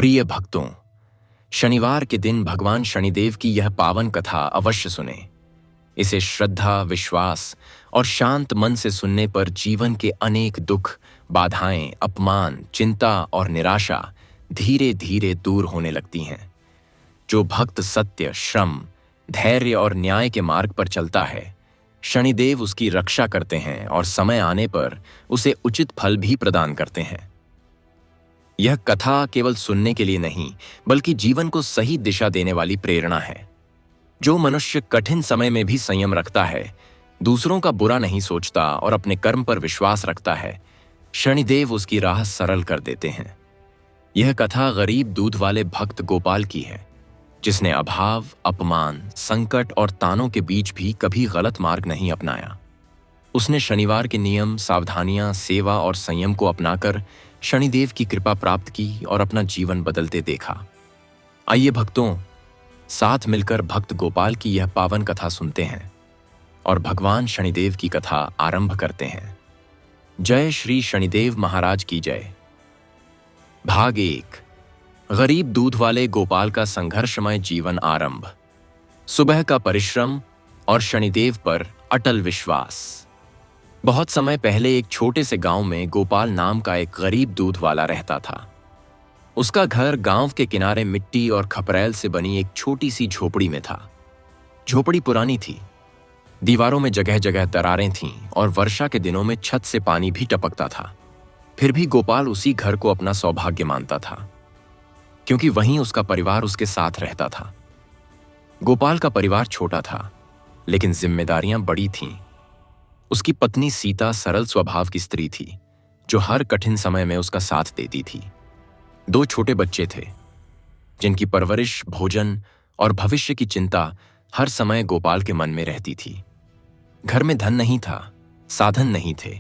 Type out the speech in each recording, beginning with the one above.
प्रिय भक्तों, शनिवार के दिन भगवान शनिदेव की यह पावन कथा अवश्य सुने। इसे श्रद्धा, विश्वास और शांत मन से सुनने पर जीवन के अनेक दुख, बाधाएं, अपमान, चिंता और निराशा धीरे धीरे दूर होने लगती हैं। जो भक्त सत्य, श्रम, धैर्य और न्याय के मार्ग पर चलता है, शनिदेव उसकी रक्षा करते हैं और समय आने पर उसे उचित फल भी प्रदान करते हैं। यह कथा केवल सुनने के लिए नहीं, बल्कि जीवन को सही दिशा देने वाली प्रेरणा है। जो मनुष्य कठिन समय में भी संयम रखता है, दूसरों का बुरा नहीं सोचता और अपने कर्म पर विश्वास रखता है, शनिदेव उसकी राह सरल कर देते हैं। यह कथा गरीब दूध वाले भक्त गोपाल की है, जिसने अभाव, अपमान, संकट और तानों के बीच भी कभी गलत मार्ग नहीं अपनाया। उसने शनिवार के नियम, सावधानियां, सेवा और संयम को अपनाकर शनिदेव की कृपा प्राप्त की और अपना जीवन बदलते देखा। आइए भक्तों, साथ मिलकर भक्त गोपाल की यह पावन कथा सुनते हैं और भगवान शनिदेव की कथा आरंभ करते हैं। जय श्री शनिदेव महाराज की जय। भाग 1। गरीब दूध वाले गोपाल का संघर्षमय जीवन आरंभ। सुबह का परिश्रम और शनिदेव पर अटल विश्वास। बहुत समय पहले एक छोटे से गांव में गोपाल नाम का एक गरीब दूध वाला रहता था। उसका घर गांव के किनारे मिट्टी और खपरेल से बनी एक छोटी सी झोपड़ी में था। झोपड़ी पुरानी थी, दीवारों में जगह जगह दरारें थीं और वर्षा के दिनों में छत से पानी भी टपकता था। फिर भी गोपाल उसी घर को अपना सौभाग्य मानता था, क्योंकि वहीं उसका परिवार उसके साथ रहता था। गोपाल का परिवार छोटा था, लेकिन जिम्मेदारियां बड़ी थीं। उसकी पत्नी सीता सरल स्वभाव की स्त्री थी, जो हर कठिन समय में उसका साथ देती थी। 2 छोटे बच्चे थे, जिनकी परवरिश, भोजन और भविष्य की चिंता हर समय गोपाल के मन में रहती थी। घर में धन नहीं था, साधन नहीं थे,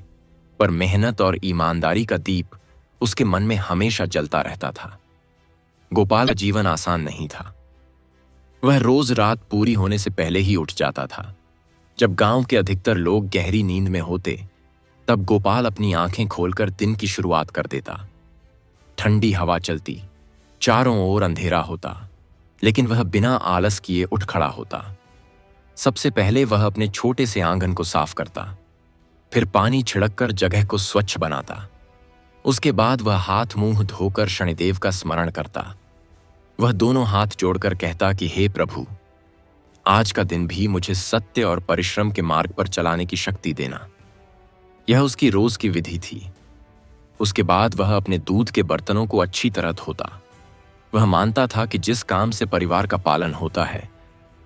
पर मेहनत और ईमानदारी का दीप उसके मन में हमेशा जलता रहता था। गोपाल का जीवन आसान नहीं था। वह रोज रात पूरी होने से पहले ही उठ जाता था। जब गांव के अधिकतर लोग गहरी नींद में होते, तब गोपाल अपनी आंखें खोलकर दिन की शुरुआत कर देता। ठंडी हवा चलती, चारों ओर अंधेरा होता, लेकिन वह बिना आलस किए उठ खड़ा होता। सबसे पहले वह अपने छोटे से आंगन को साफ करता, फिर पानी छिड़ककर जगह को स्वच्छ बनाता। उसके बाद वह हाथ मुंह धोकर शनिदेव का स्मरण करता। वह दोनों हाथ जोड़कर कहता कि हे प्रभु, आज का दिन भी मुझे सत्य और परिश्रम के मार्ग पर चलाने की शक्ति देना। यह उसकी रोज की विधि थी। उसके बाद वह अपने दूध के बर्तनों को अच्छी तरह धोता। वह मानता था कि जिस काम से परिवार का पालन होता है,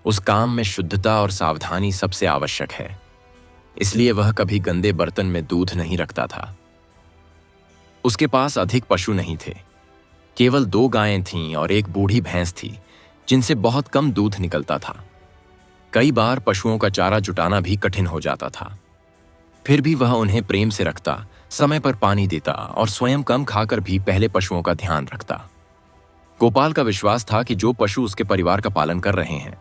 उस काम में शुद्धता और सावधानी सबसे आवश्यक है। इसलिए वह कभी गंदे बर्तन में दूध नहीं रखता था। उसके पास अधिक पशु नहीं थे, केवल 2 गायें थीं और एक बूढ़ी भैंस थी, जिनसे बहुत कम दूध निकलता था। कई बार पशुओं का चारा जुटाना भी कठिन हो जाता था। फिर भी वह उन्हें प्रेम से रखता, समय पर पानी देता और स्वयं कम खाकर भी पहले पशुओं का ध्यान रखता। गोपाल का विश्वास था कि जो पशु उसके परिवार का पालन कर रहे हैं,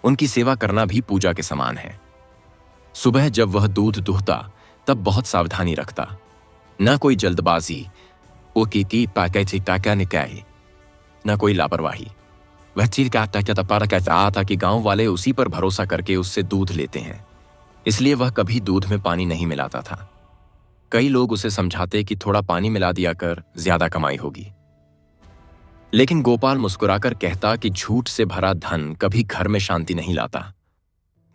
उनकी सेवा करना भी पूजा के समान है। सुबह जब वह दूध दुहता, तब बहुत सावधानी रखता। न कोई जल्दबाजी, न कोई लापरवाही। वह चीज कहता था कि गांव वाले उसी पर भरोसा करके उससे दूध लेते हैं, इसलिए वह कभी दूध में पानी नहीं मिलाता था। कई लोग उसे समझाते कि थोड़ा पानी मिला दिया कर, ज्यादा कमाई होगी। लेकिन गोपाल मुस्कुराकर कहता कि झूठ से भरा धन कभी घर में शांति नहीं लाता।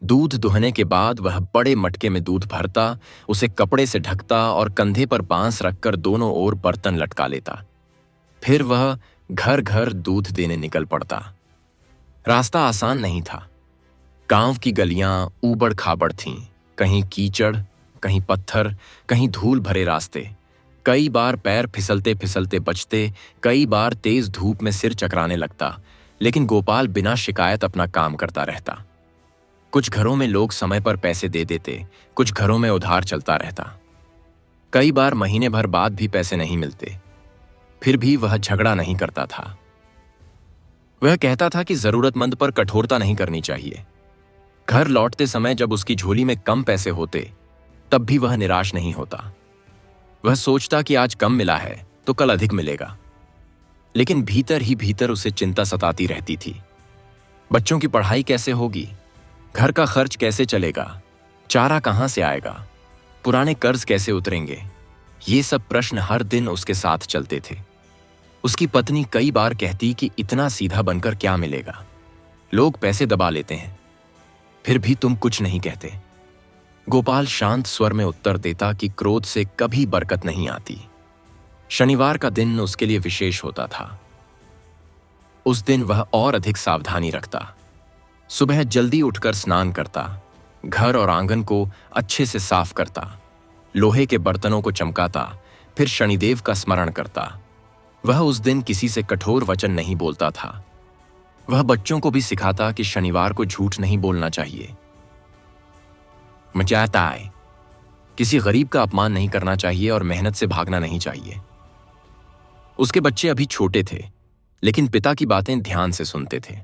दूध दुहने के बाद वह बड़े मटके में दूध भरता, उसे कपड़े से ढकता और कंधे पर बांस रखकर दोनों ओर बर्तन लटका लेता। फिर वह घर घर दूध देने निकल पड़ता। रास्ता आसान नहीं था। गांव की गलियां ऊबड़ खाबड़ थीं, कहीं कीचड़, कहीं पत्थर, कहीं धूल भरे रास्ते। कई बार पैर फिसलते फिसलते बचते, कई बार तेज धूप में सिर चकराने लगता, लेकिन गोपाल बिना शिकायत अपना काम करता रहता। कुछ घरों में लोग समय पर पैसे दे देते, कुछ घरों में उधार चलता रहता। कई बार महीने भर बाद भी पैसे नहीं मिलते। फिर भी वह झगड़ा नहीं करता था। वह कहता था कि जरूरतमंद पर कठोरता नहीं करनी चाहिए। घर लौटते समय जब उसकी झोली में कम पैसे होते, तब भी वह निराश नहीं होता। वह सोचता कि आज कम मिला है तो कल अधिक मिलेगा, लेकिन भीतर ही भीतर उसे चिंता सताती रहती थी। बच्चों की पढ़ाई कैसे होगी, घर का खर्च कैसे चलेगा, चारा कहां से आएगा, पुराने कर्ज कैसे उतरेंगे। ये सब प्रश्न हर दिन उसके साथ चलते थे। उसकी पत्नी कई बार कहती कि इतना सीधा बनकर क्या मिलेगा, लोग पैसे दबा लेते हैं, फिर भी तुम कुछ नहीं कहते। गोपाल शांत स्वर में उत्तर देता कि क्रोध से कभी बरकत नहीं आती। शनिवार का दिन उसके लिए विशेष होता था। उस दिन वह और अधिक सावधानी रखता। सुबह जल्दी उठकर स्नान करता, घर और आंगन को अच्छे से साफ करता, लोहे के बर्तनों को चमकाता, फिर शनिदेव का स्मरण करता। वह उस दिन किसी से कठोर वचन नहीं बोलता था। वह बच्चों को भी सिखाता कि शनिवार को झूठ नहीं बोलना चाहिए, मचाता है, किसी गरीब का अपमान नहीं करना चाहिए और मेहनत से भागना नहीं चाहिए। उसके बच्चे अभी छोटे थे, लेकिन पिता की बातें ध्यान से सुनते थे।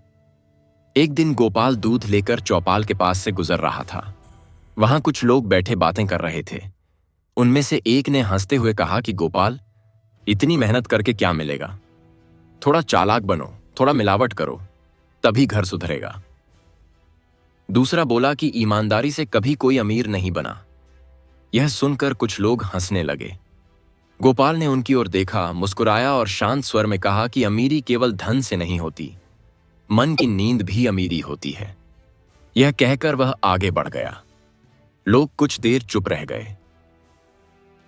एक दिन गोपाल दूध लेकर चौपाल के पास से गुजर रहा था। वहां कुछ लोग बैठे बातें कर रहे थे। उनमें से एक ने हंसते हुए कहा कि गोपाल, इतनी मेहनत करके क्या मिलेगा, थोड़ा चालाक बनो, थोड़ा मिलावट करो, तभी घर सुधरेगा। दूसरा बोला कि ईमानदारी से कभी कोई अमीर नहीं बना। यह सुनकर कुछ लोग हंसने लगे। गोपाल ने उनकी ओर देखा, मुस्कुराया और शांत स्वर में कहा कि अमीरी केवल धन से नहीं होती, मन की नींद भी अमीरी होती है। यह कहकर वह आगे बढ़ गया। लोग कुछ देर चुप रह गए।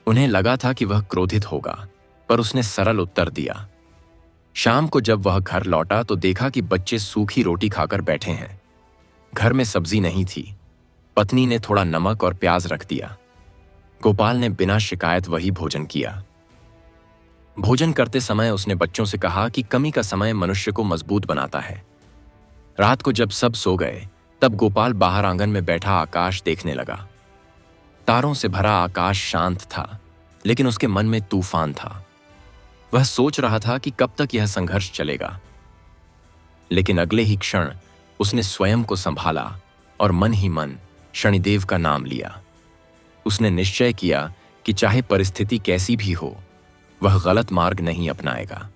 उन्हें लगा था कि वह क्रोधित होगा, पर उसने सरल उत्तर दिया। शाम को जब वह घर लौटा तो देखा कि बच्चे सूखी रोटी खाकर बैठे हैं। घर में सब्जी नहीं थी। पत्नी ने थोड़ा नमक और प्याज रख दिया। गोपाल ने बिना शिकायत वही भोजन किया। भोजन करते समय उसने बच्चों से कहा कि कमी का समय मनुष्य को मजबूत बनाता है। रात को जब सब सो गए, तब गोपाल बाहर आंगन में बैठा आकाश देखने लगा। तारों से भरा आकाश शांत था, लेकिन उसके मन में तूफान था। वह सोच रहा था कि कब तक यह संघर्ष चलेगा, लेकिन अगले ही क्षण उसने स्वयं को संभाला और मन ही मन शनिदेव का नाम लिया। उसने निश्चय किया कि चाहे परिस्थिति कैसी भी हो, वह गलत मार्ग नहीं अपनाएगा।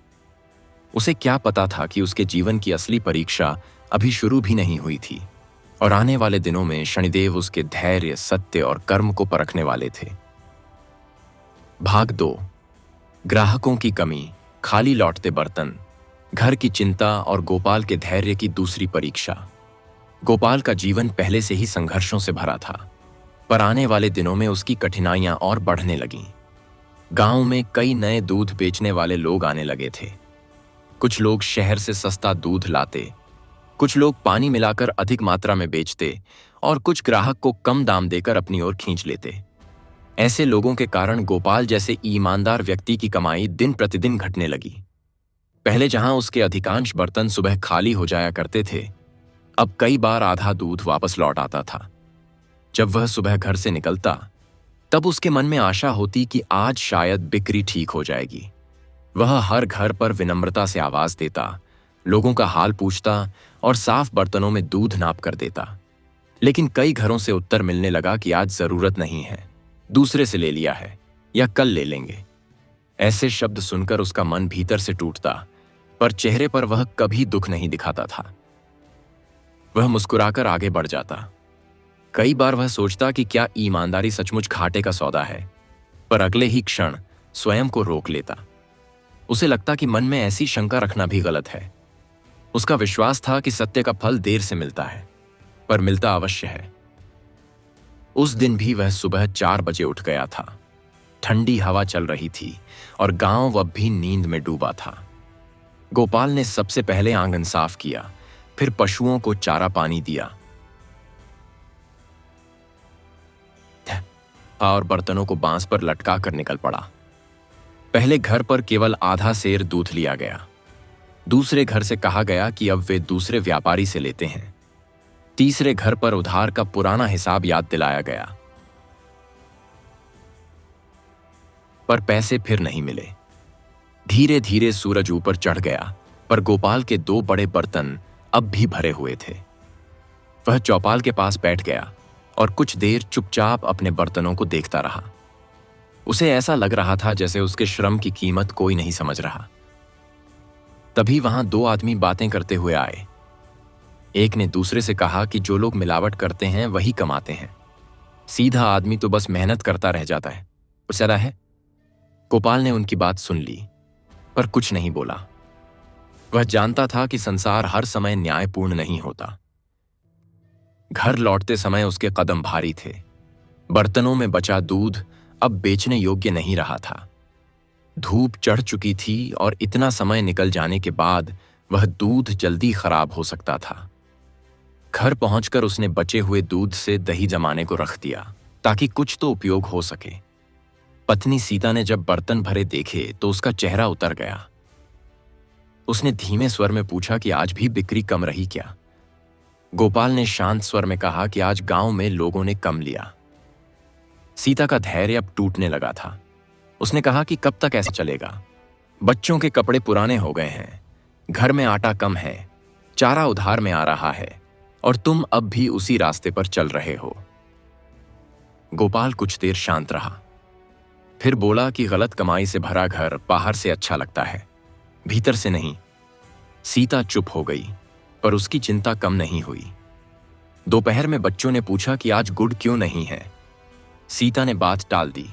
उसे क्या पता था कि उसके जीवन की असली परीक्षा अभी शुरू भी नहीं हुई थी और आने वाले दिनों में शनिदेव उसके धैर्य, सत्य और कर्म को परखने वाले थे। भाग 2। ग्राहकों की कमी, खाली लौटते बर्तन, घर की चिंता और गोपाल के धैर्य की दूसरी परीक्षा। गोपाल का जीवन पहले से ही संघर्षों से भरा था, पर आने वाले दिनों में उसकी कठिनाइयां और बढ़ने लगीं। गांव में कई नए दूध बेचने वाले लोग आने लगे थे। कुछ लोग शहर से सस्ता दूध लाते, कुछ लोग पानी मिलाकर अधिक मात्रा में बेचते और कुछ ग्राहक को कम दाम देकर अपनी ओर खींच लेते। ऐसे लोगों के कारण गोपाल जैसे ईमानदार व्यक्ति की कमाई दिन प्रतिदिन घटने लगी। पहले जहां उसके अधिकांश बर्तन सुबह खाली हो जाया करते थे, अब कई बार आधा दूध वापस लौट आता था। जब वह सुबह घर से निकलता, तब उसके मन में आशा होती कि आज शायद बिक्री ठीक हो जाएगी। वह हर घर पर विनम्रता से आवाज देता, लोगों का हाल पूछता और साफ बर्तनों में दूध नाप कर देता। लेकिन कई घरों से उत्तर मिलने लगा कि आज जरूरत नहीं है, दूसरे से ले लिया है या कल ले लेंगे। ऐसे शब्द सुनकर उसका मन भीतर से टूटता, पर चेहरे पर वह कभी दुख नहीं दिखाता था। वह मुस्कुराकर आगे बढ़ जाता। कई बार वह सोचता कि क्या ईमानदारी सचमुच घाटे का सौदा है, पर अगले ही क्षण स्वयं को रोक लेता। उसे लगता कि मन में ऐसी शंका रखना भी गलत है। उसका विश्वास था कि सत्य का फल देर से मिलता है, पर मिलता अवश्य है। उस दिन भी वह सुबह 4 बजे उठ गया था। ठंडी हवा चल रही थी और गांव अब भी नींद में डूबा था। गोपाल ने सबसे पहले आंगन साफ किया, फिर पशुओं को चारा पानी दिया और बर्तनों को बांस पर लटका कर निकल पड़ा। पहले घर पर केवल आधा सेर दूध लिया गया। दूसरे घर से कहा गया कि अब वे दूसरे व्यापारी से लेते हैं। तीसरे घर पर उधार का पुराना हिसाब याद दिलाया गया, पर पैसे फिर नहीं मिले। धीरे धीरे सूरज ऊपर चढ़ गया, पर गोपाल के 2 बड़े बर्तन अब भी भरे हुए थे। वह चौपाल के पास बैठ गया और कुछ देर चुपचाप अपने बर्तनों को देखता रहा। उसे ऐसा लग रहा था जैसे उसके श्रम की कीमत कोई नहीं समझ रहा। तभी वहां दो आदमी बातें करते हुए आए। एक ने दूसरे से कहा कि जो लोग मिलावट करते हैं वही कमाते हैं, सीधा आदमी तो बस मेहनत करता रह जाता है। चला है। गोपाल ने उनकी बात सुन ली, पर कुछ नहीं बोला। वह जानता था कि संसार हर समय न्यायपूर्ण नहीं होता। घर लौटते समय उसके कदम भारी थे। बर्तनों में बचा दूध अब बेचने योग्य नहीं रहा था। धूप चढ़ चुकी थी और इतना समय निकल जाने के बाद वह दूध जल्दी खराब हो सकता था। घर पहुंचकर उसने बचे हुए दूध से दही जमाने को रख दिया ताकि कुछ तो उपयोग हो सके। पत्नी सीता ने जब बर्तन भरे देखे तो उसका चेहरा उतर गया। उसने धीमे स्वर में पूछा कि आज भी बिक्री कम रही क्या? गोपाल ने शांत स्वर में कहा कि आज गांव में लोगों ने कम लिया। सीता का धैर्य अब टूटने लगा था। उसने कहा कि कब तक ऐसा चलेगा? बच्चों के कपड़े पुराने हो गए हैं, घर में आटा कम है, चारा उधार में आ रहा है और तुम अब भी उसी रास्ते पर चल रहे हो। गोपाल कुछ देर शांत रहा, फिर बोला कि गलत कमाई से भरा घर बाहर से अच्छा लगता है, भीतर से नहीं। सीता चुप हो गई, पर उसकी चिंता कम नहीं हुई। दोपहर में बच्चों ने पूछा कि आज गुड़ क्यों नहीं है। सीता ने बात टाल दी।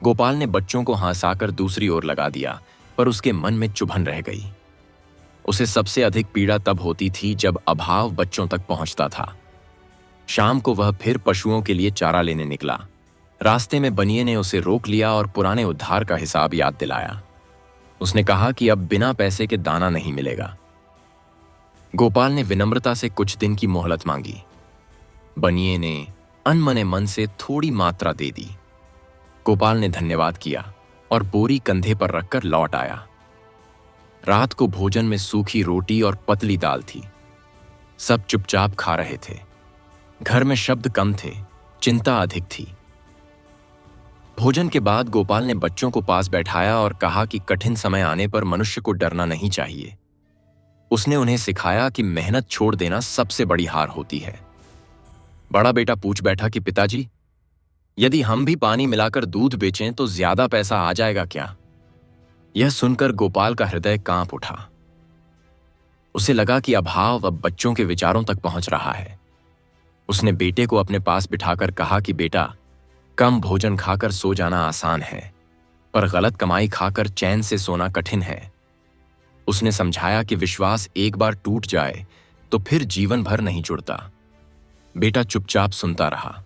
गोपाल ने बच्चों को हंसाकर दूसरी ओर लगा दिया, पर उसके मन में चुभन रह गई। उसे सबसे अधिक पीड़ा तब होती थी जब अभाव बच्चों तक पहुंचता था। शाम को वह फिर पशुओं के लिए चारा लेने निकला। रास्ते में बनिए ने उसे रोक लिया और पुराने उद्धार का हिसाब याद दिलाया। उसने कहा कि अब बिना पैसे के दाना नहीं मिलेगा। गोपाल ने विनम्रता से कुछ दिन की मोहलत मांगी। बनिए ने अनमने मन से थोड़ी मात्रा दे दी। गोपाल ने धन्यवाद किया और बोरी कंधे पर रखकर लौट आया। रात को भोजन में सूखी रोटी और पतली दाल थी। सब चुपचाप खा रहे थे। घर में शब्द कम थे, चिंता अधिक थी। भोजन के बाद गोपाल ने बच्चों को पास बैठाया और कहा कि कठिन समय आने पर मनुष्य को डरना नहीं चाहिए। उसने उन्हें सिखाया कि मेहनत छोड़ देना सबसे बड़ी हार होती है। बड़ा बेटा पूछ बैठा कि पिताजी, यदि हम भी पानी मिलाकर दूध बेचें तो ज्यादा पैसा आ जाएगा क्या? यह सुनकर गोपाल का हृदय कांप उठा। उसे लगा कि अभाव अब बच्चों के विचारों तक पहुंच रहा है। उसने बेटे को अपने पास बिठाकर कहा कि बेटा, कम भोजन खाकर सो जाना आसान है, पर गलत कमाई खाकर चैन से सोना कठिन है। उसने समझाया कि विश्वास एक बार टूट जाए तो फिर जीवन भर नहीं जुड़ता। बेटा चुपचाप सुनता रहा।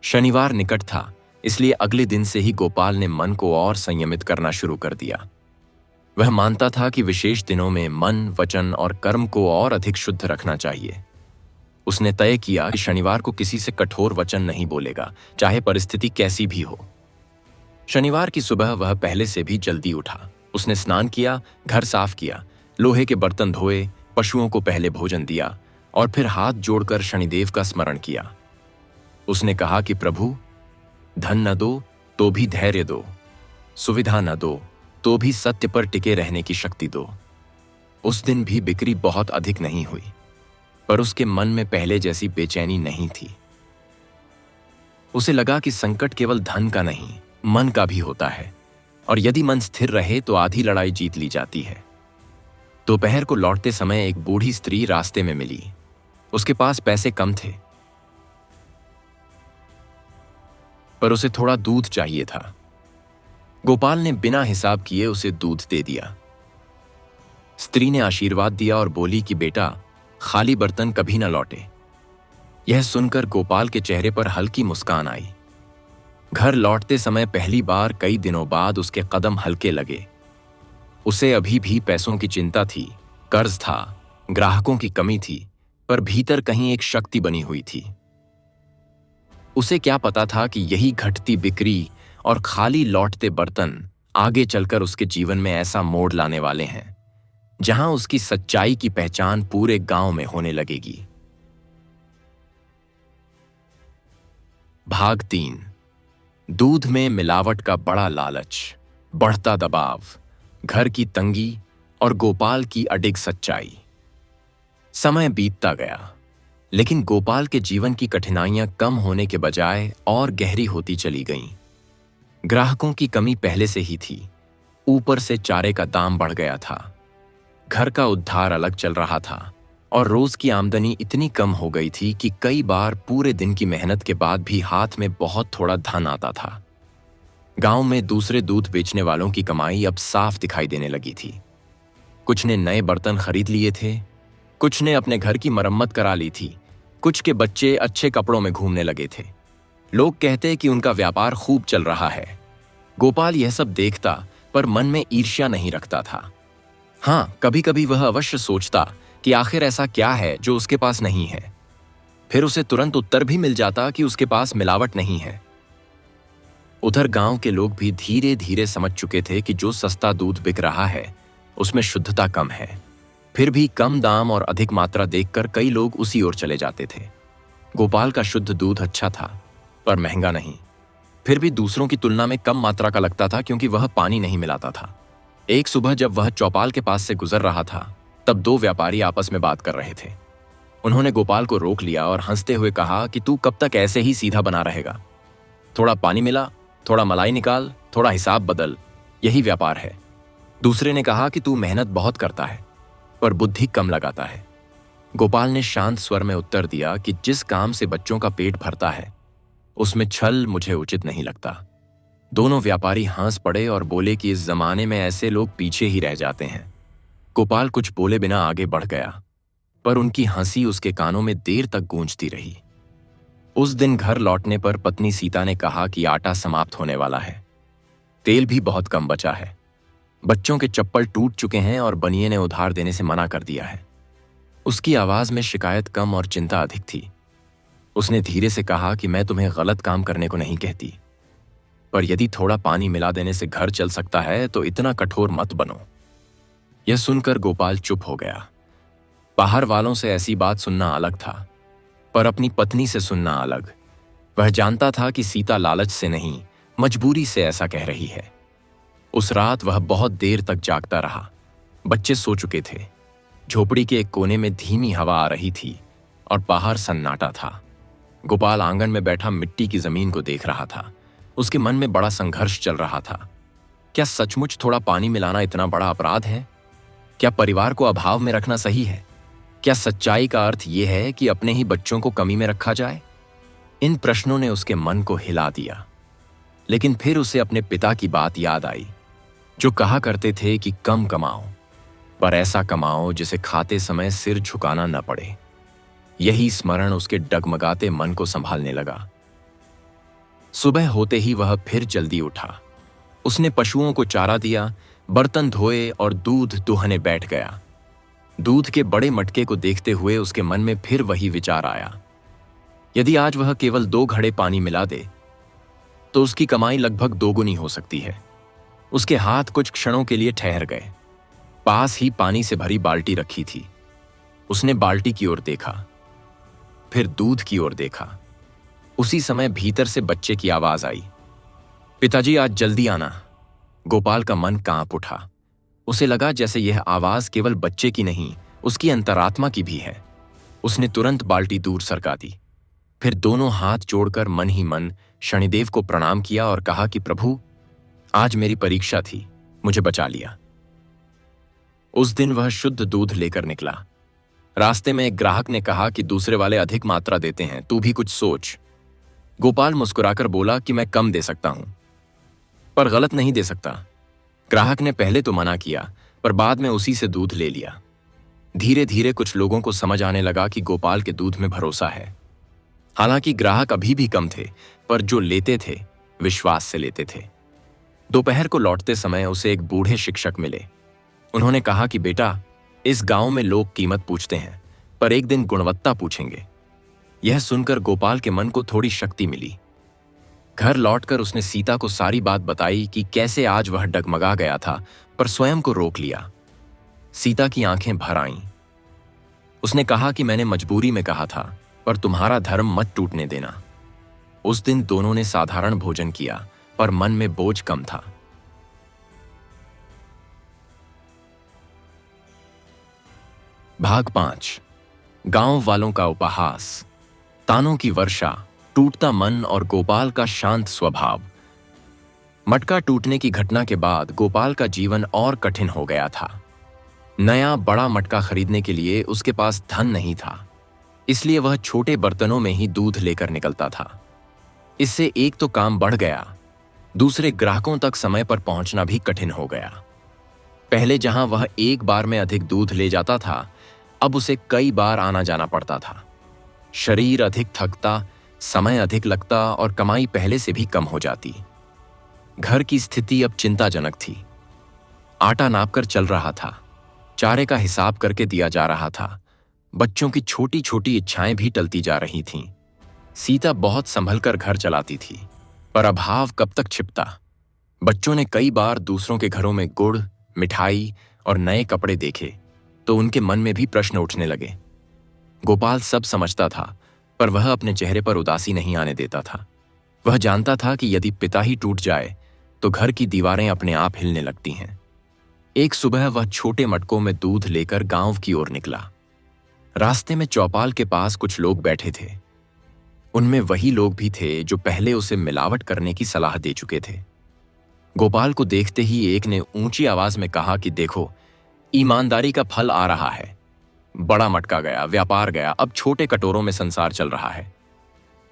शनिवार निकट था, इसलिए अगले दिन से ही गोपाल ने मन को और संयमित करना शुरू कर दिया। वह मानता था कि विशेष दिनों में मन, वचन और कर्म को और अधिक शुद्ध रखना चाहिए। उसने तय किया कि शनिवार को किसी से कठोर वचन नहीं बोलेगा, चाहे परिस्थिति कैसी भी हो। शनिवार की सुबह वह पहले से भी जल्दी उठा। उसने स्नान किया, घर साफ किया, लोहे के बर्तन धोए, पशुओं को पहले भोजन दिया और फिर हाथ जोड़कर शनिदेव का स्मरण किया। उसने कहा कि प्रभु, धन न दो तो भी धैर्य दो, सुविधा न दो तो भी सत्य पर टिके रहने की शक्ति दो। उस दिन भी बिक्री बहुत अधिक नहीं हुई, पर उसके मन में पहले जैसी बेचैनी नहीं थी। उसे लगा कि संकट केवल धन का नहीं, मन का भी होता है, और यदि मन स्थिर रहे तो आधी लड़ाई जीत ली जाती है। दोपहर को लौटते समय एक बूढ़ी स्त्री रास्ते में मिली। उसके पास पैसे कम थे, पर उसे थोड़ा दूध चाहिए था। गोपाल ने बिना हिसाब किए उसे दूध दे दिया। स्त्री ने आशीर्वाद दिया और बोली कि बेटा, खाली बर्तन कभी न लौटे। यह सुनकर गोपाल के चेहरे पर हल्की मुस्कान आई। घर लौटते समय पहली बार कई दिनों बाद उसके कदम हल्के लगे। उसे अभी भी पैसों की चिंता थी, कर्ज था, ग्राहकों की कमी थी, पर भीतर कहीं एक शक्ति बनी हुई थी। उसे क्या पता था कि यही घटती बिक्री और खाली लौटते बर्तन आगे चलकर उसके जीवन में ऐसा मोड़ लाने वाले हैं जहां उसकी सच्चाई की पहचान पूरे गांव में होने लगेगी। भाग 3। दूध में मिलावट का बड़ा लालच, बढ़ता दबाव, घर की तंगी और गोपाल की अडिग सच्चाई। समय बीतता गया, लेकिन गोपाल के जीवन की कठिनाइयां कम होने के बजाय और गहरी होती चली गईं। ग्राहकों की कमी पहले से ही थी, ऊपर से चारे का दाम बढ़ गया था, घर का उद्धार अलग चल रहा था और रोज की आमदनी इतनी कम हो गई थी कि कई बार पूरे दिन की मेहनत के बाद भी हाथ में बहुत थोड़ा धन आता था। गांव में दूसरे दूध बेचने वालों की कमाई अब साफ दिखाई देने लगी थी। कुछ ने नए बर्तन खरीद लिए थे, कुछ ने अपने घर की मरम्मत करा ली थी, कुछ के बच्चे अच्छे कपड़ों में घूमने लगे थे। लोग कहते कि उनका व्यापार खूब चल रहा है। गोपाल यह सब देखता पर मन में ईर्ष्या नहीं रखता था। हाँ, कभी कभी वह अवश्य सोचता कि आखिर ऐसा क्या है जो उसके पास नहीं है। फिर उसे तुरंत उत्तर भी मिल जाता कि उसके पास मिलावट नहीं है। उधर गांव के लोग भी धीरे धीरे समझ चुके थे कि जो सस्ता दूध बिक रहा है उसमें शुद्धता कम है। फिर भी कम दाम और अधिक मात्रा देखकर कई लोग उसी ओर चले जाते थे। गोपाल का शुद्ध दूध अच्छा था पर महंगा नहीं, फिर भी दूसरों की तुलना में कम मात्रा का लगता था क्योंकि वह पानी नहीं मिलाता था। एक सुबह जब वह चौपाल के पास से गुजर रहा था तब दो व्यापारी आपस में बात कर रहे थे। उन्होंने गोपाल को रोक लिया और हंसते हुए कहा कि तू कब तक ऐसे ही सीधा बना रहेगा? थोड़ा पानी मिला, थोड़ा मलाई निकाल, थोड़ा हिसाब बदल, यही व्यापार है। दूसरे ने कहा कि तू मेहनत बहुत करता है पर बुद्धि कम लगाता है। गोपाल ने शांत स्वर में उत्तर दिया कि जिस काम से बच्चों का पेट भरता है उसमें छल मुझे उचित नहीं लगता। दोनों व्यापारी हंस पड़े और बोले कि इस जमाने में ऐसे लोग पीछे ही रह जाते हैं। गोपाल कुछ बोले बिना आगे बढ़ गया पर उनकी हंसी उसके कानों में देर तक गूंजती रही। उस दिन घर लौटने पर पत्नी सीता ने कहा कि आटा समाप्त होने वाला है, तेल भी बहुत कम बचा है, बच्चों के चप्पल टूट चुके हैं और बनिए ने उधार देने से मना कर दिया है। उसकी आवाज में शिकायत कम और चिंता अधिक थी। उसने धीरे से कहा कि मैं तुम्हें गलत काम करने को नहीं कहती, पर यदि थोड़ा पानी मिला देने से घर चल सकता है तो इतना कठोर मत बनो। यह सुनकर गोपाल चुप हो गया। बाहर वालों से ऐसी बात सुनना अलग था पर अपनी पत्नी से सुनना अलग। वह जानता था कि सीता लालच से नहीं, मजबूरी से ऐसा कह रही है। उस रात वह बहुत देर तक जागता रहा। बच्चे सो चुके थे। झोपड़ी के एक कोने में धीमी हवा आ रही थी और बाहर सन्नाटा था। गोपाल आंगन में बैठा मिट्टी की जमीन को देख रहा था। उसके मन में बड़ा संघर्ष चल रहा था। क्या सचमुच थोड़ा पानी मिलाना इतना बड़ा अपराध है? क्या परिवार को अभाव में रखना सही है? क्या सच्चाई का अर्थ यह है कि अपने ही बच्चों को कमी में रखा जाए? इन प्रश्नों ने उसके मन को हिला दिया। लेकिन फिर उसे अपने पिता की बात याद आई जो कहा करते थे कि कम कमाओ पर ऐसा कमाओ जिसे खाते समय सिर झुकाना न पड़े। यही स्मरण उसके डगमगाते मन को संभालने लगा। सुबह होते ही वह फिर जल्दी उठा। उसने पशुओं को चारा दिया, बर्तन धोए और दूध दुहने बैठ गया। दूध के बड़े मटके को देखते हुए उसके मन में फिर वही विचार आया। यदि आज वह केवल 2 घड़े पानी मिला दे तो उसकी कमाई लगभग दोगुनी हो सकती है। उसके हाथ कुछ क्षणों के लिए ठहर गए। पास ही पानी से भरी बाल्टी रखी थी। उसने बाल्टी की ओर देखा, फिर दूध की ओर देखा। उसी समय भीतर से बच्चे की आवाज आई, पिताजी आज जल्दी आना। गोपाल का मन कांप उठा। उसे लगा जैसे यह आवाज केवल बच्चे की नहीं, उसकी अंतरात्मा की भी है। उसने तुरंत बाल्टी दूर सरका दी, फिर दोनों हाथ जोड़कर मन ही मन शनिदेव को प्रणाम किया और कहा कि प्रभु, आज मेरी परीक्षा थी, मुझे बचा लिया। उस दिन वह शुद्ध दूध लेकर निकला। रास्ते में एक ग्राहक ने कहा कि दूसरे वाले अधिक मात्रा देते हैं, तू भी कुछ सोच। गोपाल मुस्कुराकर बोला कि मैं कम दे सकता हूं पर गलत नहीं दे सकता। ग्राहक ने पहले तो मना किया पर बाद में उसी से दूध ले लिया। धीरे धीरे कुछ लोगों को समझ आने लगा कि गोपाल के दूध में भरोसा है। हालांकि ग्राहक अभी भी कम थे पर जो लेते थे विश्वास से लेते थे। दोपहर को लौटते समय उसे एक बूढ़े शिक्षक मिले। उन्होंने कहा कि बेटा, इस गांव में लोग कीमत पूछते हैं पर एक दिन गुणवत्ता पूछेंगे। यह सुनकर गोपाल के मन को थोड़ी शक्ति मिली। घर लौटकर उसने सीता को सारी बात बताई कि कैसे आज वह डगमगा गया था पर स्वयं को रोक लिया। सीता की आंखें भर आईं। उसने कहा कि मैंने मजबूरी में कहा था पर तुम्हारा धर्म मत टूटने देना। उस दिन दोनों ने साधारण भोजन किया पर मन में बोझ कम था। भाग 5। गांव वालों का उपहास। तानों की वर्षा, टूटता मन और गोपाल का शांत स्वभाव। मटका टूटने की घटना के बाद गोपाल का जीवन और कठिन हो गया था। नया बड़ा मटका खरीदने के लिए उसके पास धन नहीं था, इसलिए वह छोटे बर्तनों में ही दूध लेकर निकलता था। इससे एक तो काम बढ़ गया, दूसरे ग्राहकों तक समय पर पहुंचना भी कठिन हो गया। पहले जहां वह एक बार में अधिक दूध ले जाता था, अब उसे कई बार आना जाना पड़ता था। शरीर अधिक थकता, समय अधिक लगता और कमाई पहले से भी कम हो जाती। घर की स्थिति अब चिंताजनक थी। आटा नापकर चल रहा था, चारे का हिसाब करके दिया जा रहा था, बच्चों की छोटी छोटी इच्छाएं भी टलती जा रही थीं। सीता बहुत संभल कर घर चलाती थी, पर अभाव कब तक छिपता। बच्चों ने कई बार दूसरों के घरों में गुड़, मिठाई और नए कपड़े देखे तो उनके मन में भी प्रश्न उठने लगे। गोपाल सब समझता था, पर वह अपने चेहरे पर उदासी नहीं आने देता था। वह जानता था कि यदि पिता ही टूट जाए तो घर की दीवारें अपने आप हिलने लगती हैं। एक सुबह वह छोटे मटकों में दूध लेकर गांव की ओर निकला। रास्ते में चौपाल के पास कुछ लोग बैठे थे। उनमें वही लोग भी थे जो पहले उसे मिलावट करने की सलाह दे चुके थे। गोपाल को देखते ही एक ने ऊंची आवाज में कहा कि देखो, ईमानदारी का फल आ रहा है। बड़ा मटका गया, व्यापार गया, अब छोटे कटोरों में संसार चल रहा है।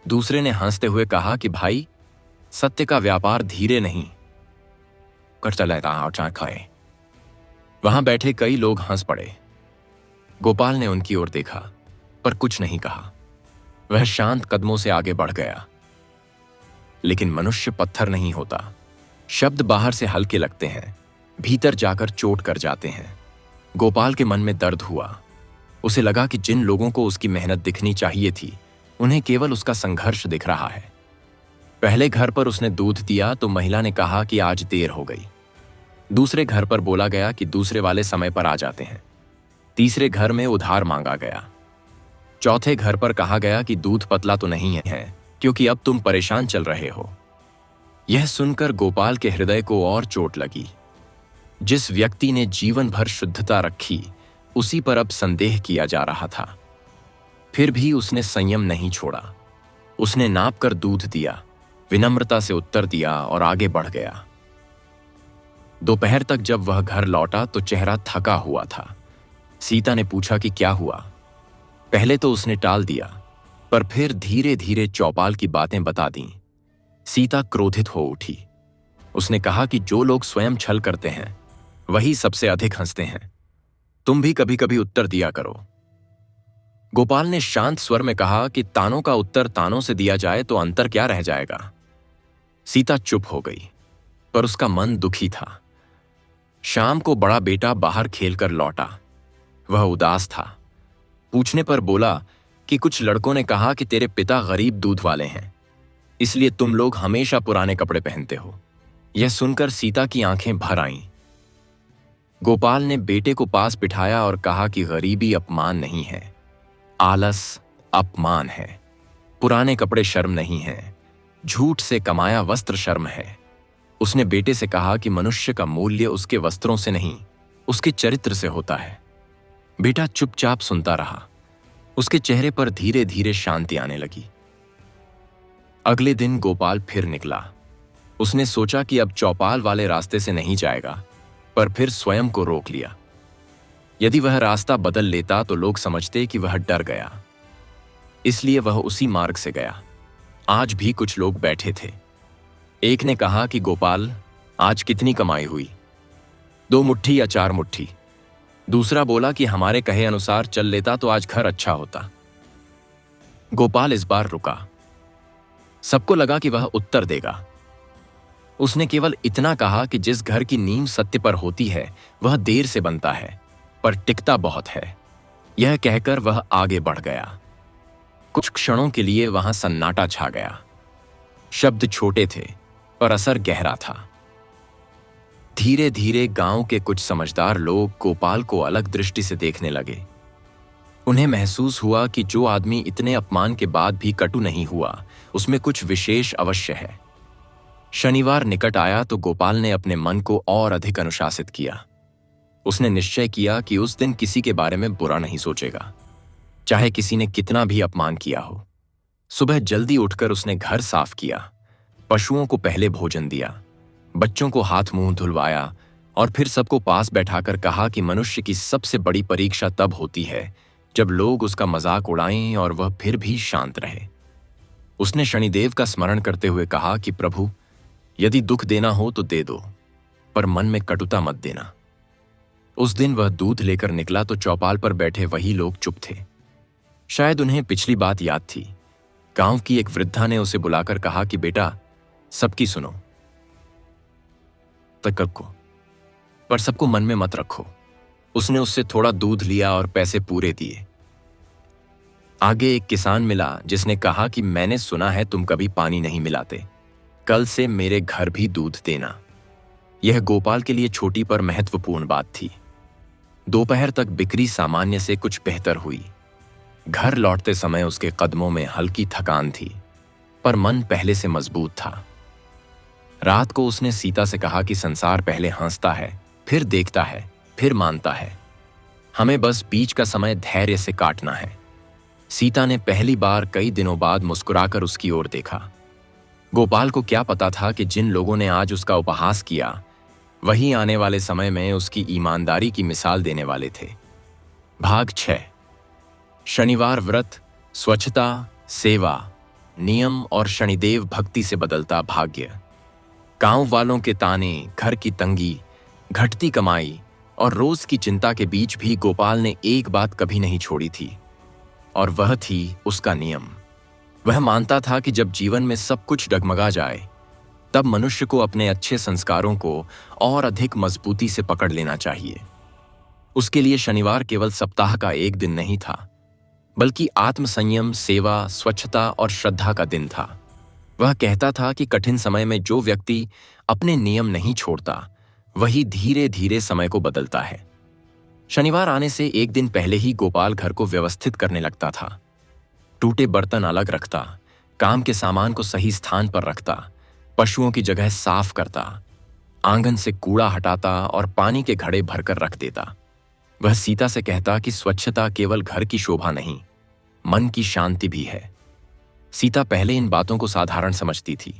दूसरे ने हंसते हुए कहा कि भाई, सत्य का व्यापार धीरे नहीं कर चलेगा खाए। वहां बैठे कई लोग हंस पड़े। गोपाल ने उनकी ओर देखा, पर कुछ नहीं कहा। वह शांत कदमों से आगे बढ़ गया। लेकिन मनुष्य पत्थर नहीं होता। शब्द बाहर से हल्के लगते हैं, भीतर जाकर चोट कर जाते हैं। गोपाल के मन में दर्द हुआ। उसे लगा कि जिन लोगों को उसकी मेहनत दिखनी चाहिए थी, उन्हें केवल उसका संघर्ष दिख रहा है। पहले घर पर उसने दूध दिया तो महिला ने कहा कि आज देर हो गई। दूसरे घर पर बोला गया कि दूसरे वाले समय पर आ जाते हैं। तीसरे घर में उधार मांगा गया। चौथे घर पर कहा गया कि दूध पतला तो नहीं है, क्योंकि अब तुम परेशान चल रहे हो। यह सुनकर गोपाल के हृदय को और चोट लगी। जिस व्यक्ति ने जीवन भर शुद्धता रखी, उसी पर अब संदेह किया जा रहा था। फिर भी उसने संयम नहीं छोड़ा। उसने नाप कर दूध दिया, विनम्रता से उत्तर दिया और आगे बढ़ गया। दोपहर तक जब वह घर लौटा तो चेहरा थका हुआ था। सीता ने पूछा कि क्या हुआ। पहले तो उसने टाल दिया, पर फिर धीरे धीरे चौपाल की बातें बता दी। सीता क्रोधित हो उठी। उसने कहा कि जो लोग स्वयं छल करते हैं, वही सबसे अधिक हंसते हैं। तुम भी कभी कभी उत्तर दिया करो। गोपाल ने शांत स्वर में कहा कि तानों का उत्तर तानों से दिया जाए तो अंतर क्या रह जाएगा। सीता चुप हो गई, पर उसका मन दुखी था। शाम को बड़ा बेटा बाहर खेलकर लौटा। वह उदास था। पूछने पर बोला कि कुछ लड़कों ने कहा कि तेरे पिता गरीब दूध वाले हैं, इसलिए तुम लोग हमेशा पुराने कपड़े पहनते हो। यह सुनकर सीता की आंखें भर आईं। गोपाल ने बेटे को पास बिठाया और कहा कि गरीबी अपमान नहीं है, आलस अपमान है। पुराने कपड़े शर्म नहीं है, झूठ से कमाया वस्त्र शर्म है। उसने बेटे से कहा कि मनुष्य का मूल्य उसके वस्त्रों से नहीं, उसके चरित्र से होता है। बेटा चुपचाप सुनता रहा। उसके चेहरे पर धीरे धीरे शांति आने लगी। अगले दिन गोपाल फिर निकला। उसने सोचा कि अब चौपाल वाले रास्ते से नहीं जाएगा, पर फिर स्वयं को रोक लिया। यदि वह रास्ता बदल लेता तो लोग समझते कि वह डर गया, इसलिए वह उसी मार्ग से गया। आज भी कुछ लोग बैठे थे। एक ने कहा कि गोपाल, आज कितनी कमाई हुई? 2 मुट्ठी या 4 मुट्ठी। दूसरा बोला कि हमारे कहे अनुसार चल लेता तो आज घर अच्छा होता। गोपाल इस बार रुका। सबको लगा कि वह उत्तर देगा। उसने केवल इतना कहा कि जिस घर की नींव सत्य पर होती है, वह देर से बनता है, पर टिकता बहुत है। यह कहकर वह आगे बढ़ गया। कुछ क्षणों के लिए वहां सन्नाटा छा गया। शब्द छोटे थे, पर असर गहरा था। धीरे धीरे गांव के कुछ समझदार लोग गोपाल को अलग दृष्टि से देखने लगे। उन्हें महसूस हुआ कि जो आदमी इतने अपमान के बाद भी कटु नहीं हुआ, उसमें कुछ विशेष अवश्य है। शनिवार निकट आया तो गोपाल ने अपने मन को और अधिक अनुशासित किया। उसने निश्चय किया कि उस दिन किसी के बारे में बुरा नहीं सोचेगा, चाहे किसी ने कितना भी अपमान किया हो। सुबह जल्दी उठकर उसने घर साफ किया, पशुओं को पहले भोजन दिया, बच्चों को हाथ मुंह धुलवाया और फिर सबको पास बैठाकर कहा कि मनुष्य की सबसे बड़ी परीक्षा तब होती है जब लोग उसका मजाक उड़ाएं और वह फिर भी शांत रहे। उसने शनिदेव का स्मरण करते हुए कहा कि प्रभु, यदि दुख देना हो तो दे दो, पर मन में कटुता मत देना। उस दिन वह दूध लेकर निकला तो चौपाल पर बैठे वही लोग चुप थे। शायद उन्हें पिछली बात याद थी। गांव की एक वृद्धा ने उसे बुलाकर कहा कि बेटा, सबकी सुनो, तक रखो, पर सबको मन में मत रखो। उसने उससे थोड़ा दूध लिया और पैसे पूरे दिए। आगे एक किसान मिला जिसने कहा कि मैंने सुना है तुम कभी पानी नहीं मिलाते, कल से मेरे घर भी दूध देना। यह गोपाल के लिए छोटी पर महत्वपूर्ण बात थी। दोपहर तक बिक्री सामान्य से कुछ बेहतर हुई। घर लौटते समय उसके कदमों में हल्की थकान थी, पर मन पहले से मजबूत था। रात को उसने सीता से कहा कि संसार पहले हंसता है, फिर देखता है, फिर मानता है। हमें बस बीच का समय धैर्य से काटना है। सीता ने पहली बार कई दिनों बाद मुस्कुराकर उसकी ओर देखा। गोपाल को क्या पता था कि जिन लोगों ने आज उसका उपहास किया, वही आने वाले समय में उसकी ईमानदारी की मिसाल देने वाले थे। भाग 6। शनिवार व्रत, स्वच्छता, सेवा, नियम और शनिदेव भक्ति से बदलता भाग्य। गांव वालों के ताने, घर की तंगी, घटती कमाई और रोज की चिंता के बीच भी गोपाल ने एक बात कभी नहीं छोड़ी थी, और वह थी उसका नियम। वह मानता था कि जब जीवन में सब कुछ डगमगा जाए, तब मनुष्य को अपने अच्छे संस्कारों को और अधिक मजबूती से पकड़ लेना चाहिए। उसके लिए शनिवार केवल सप्ताह का एक दिन नहीं था, बल्कि आत्मसंयम, सेवा, स्वच्छता और श्रद्धा का दिन था। वह कहता था कि कठिन समय में जो व्यक्ति अपने नियम नहीं छोड़ता, वही धीरे धीरे समय को बदलता है। शनिवार आने से एक दिन पहले ही गोपाल घर को व्यवस्थित करने लगता था। टूटे बर्तन अलग रखता, काम के सामान को सही स्थान पर रखता, पशुओं की जगह साफ करता, आंगन से कूड़ा हटाता और पानी के घड़े भरकर रख देता। वह सीता से कहता कि स्वच्छता केवल घर की शोभा नहीं, मन की शांति भी है। सीता पहले इन बातों को साधारण समझती थी,